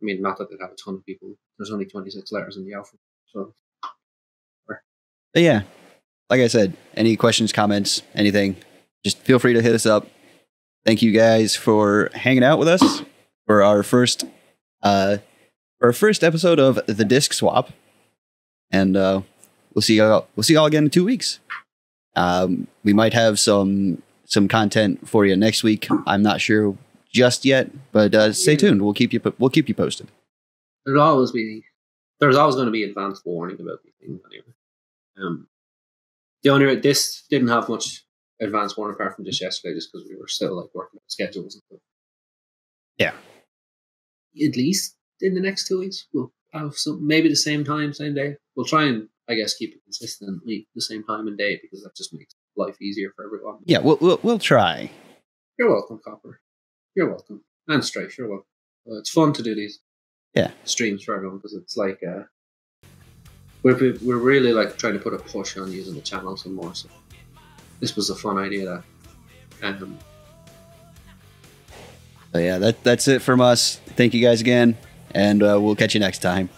mean, not that they'd have a ton of people. There's only 26 letters in the alphabet. So, but yeah, like I said, any questions, comments, anything, just feel free to hit us up. Thank you guys for hanging out with us for our first episode of the Disc Swap, and we'll see y'all again in 2 weeks. We might have some content for you next week. I'm not sure just yet, but stay tuned. We'll keep you posted. There's always going to be advanced warning about these things anyway. The only this didn't have much advanced warning apart from just yesterday, just because we were still working on schedules and stuff. Yeah. At least in the next 2 weeks, we'll have some, maybe the same time, same day. We'll try and, I guess, keep it consistently the same time and day, because that just makes life easier for everyone. Yeah, we'll try. You're welcome, Copper. You're welcome. And Strafe, you're welcome. It's fun to do these streams for everyone, because it's we're really trying to put a push on using the channel some more. So this was a fun idea. So yeah, that's it from us. Thank you guys again, and we'll catch you next time.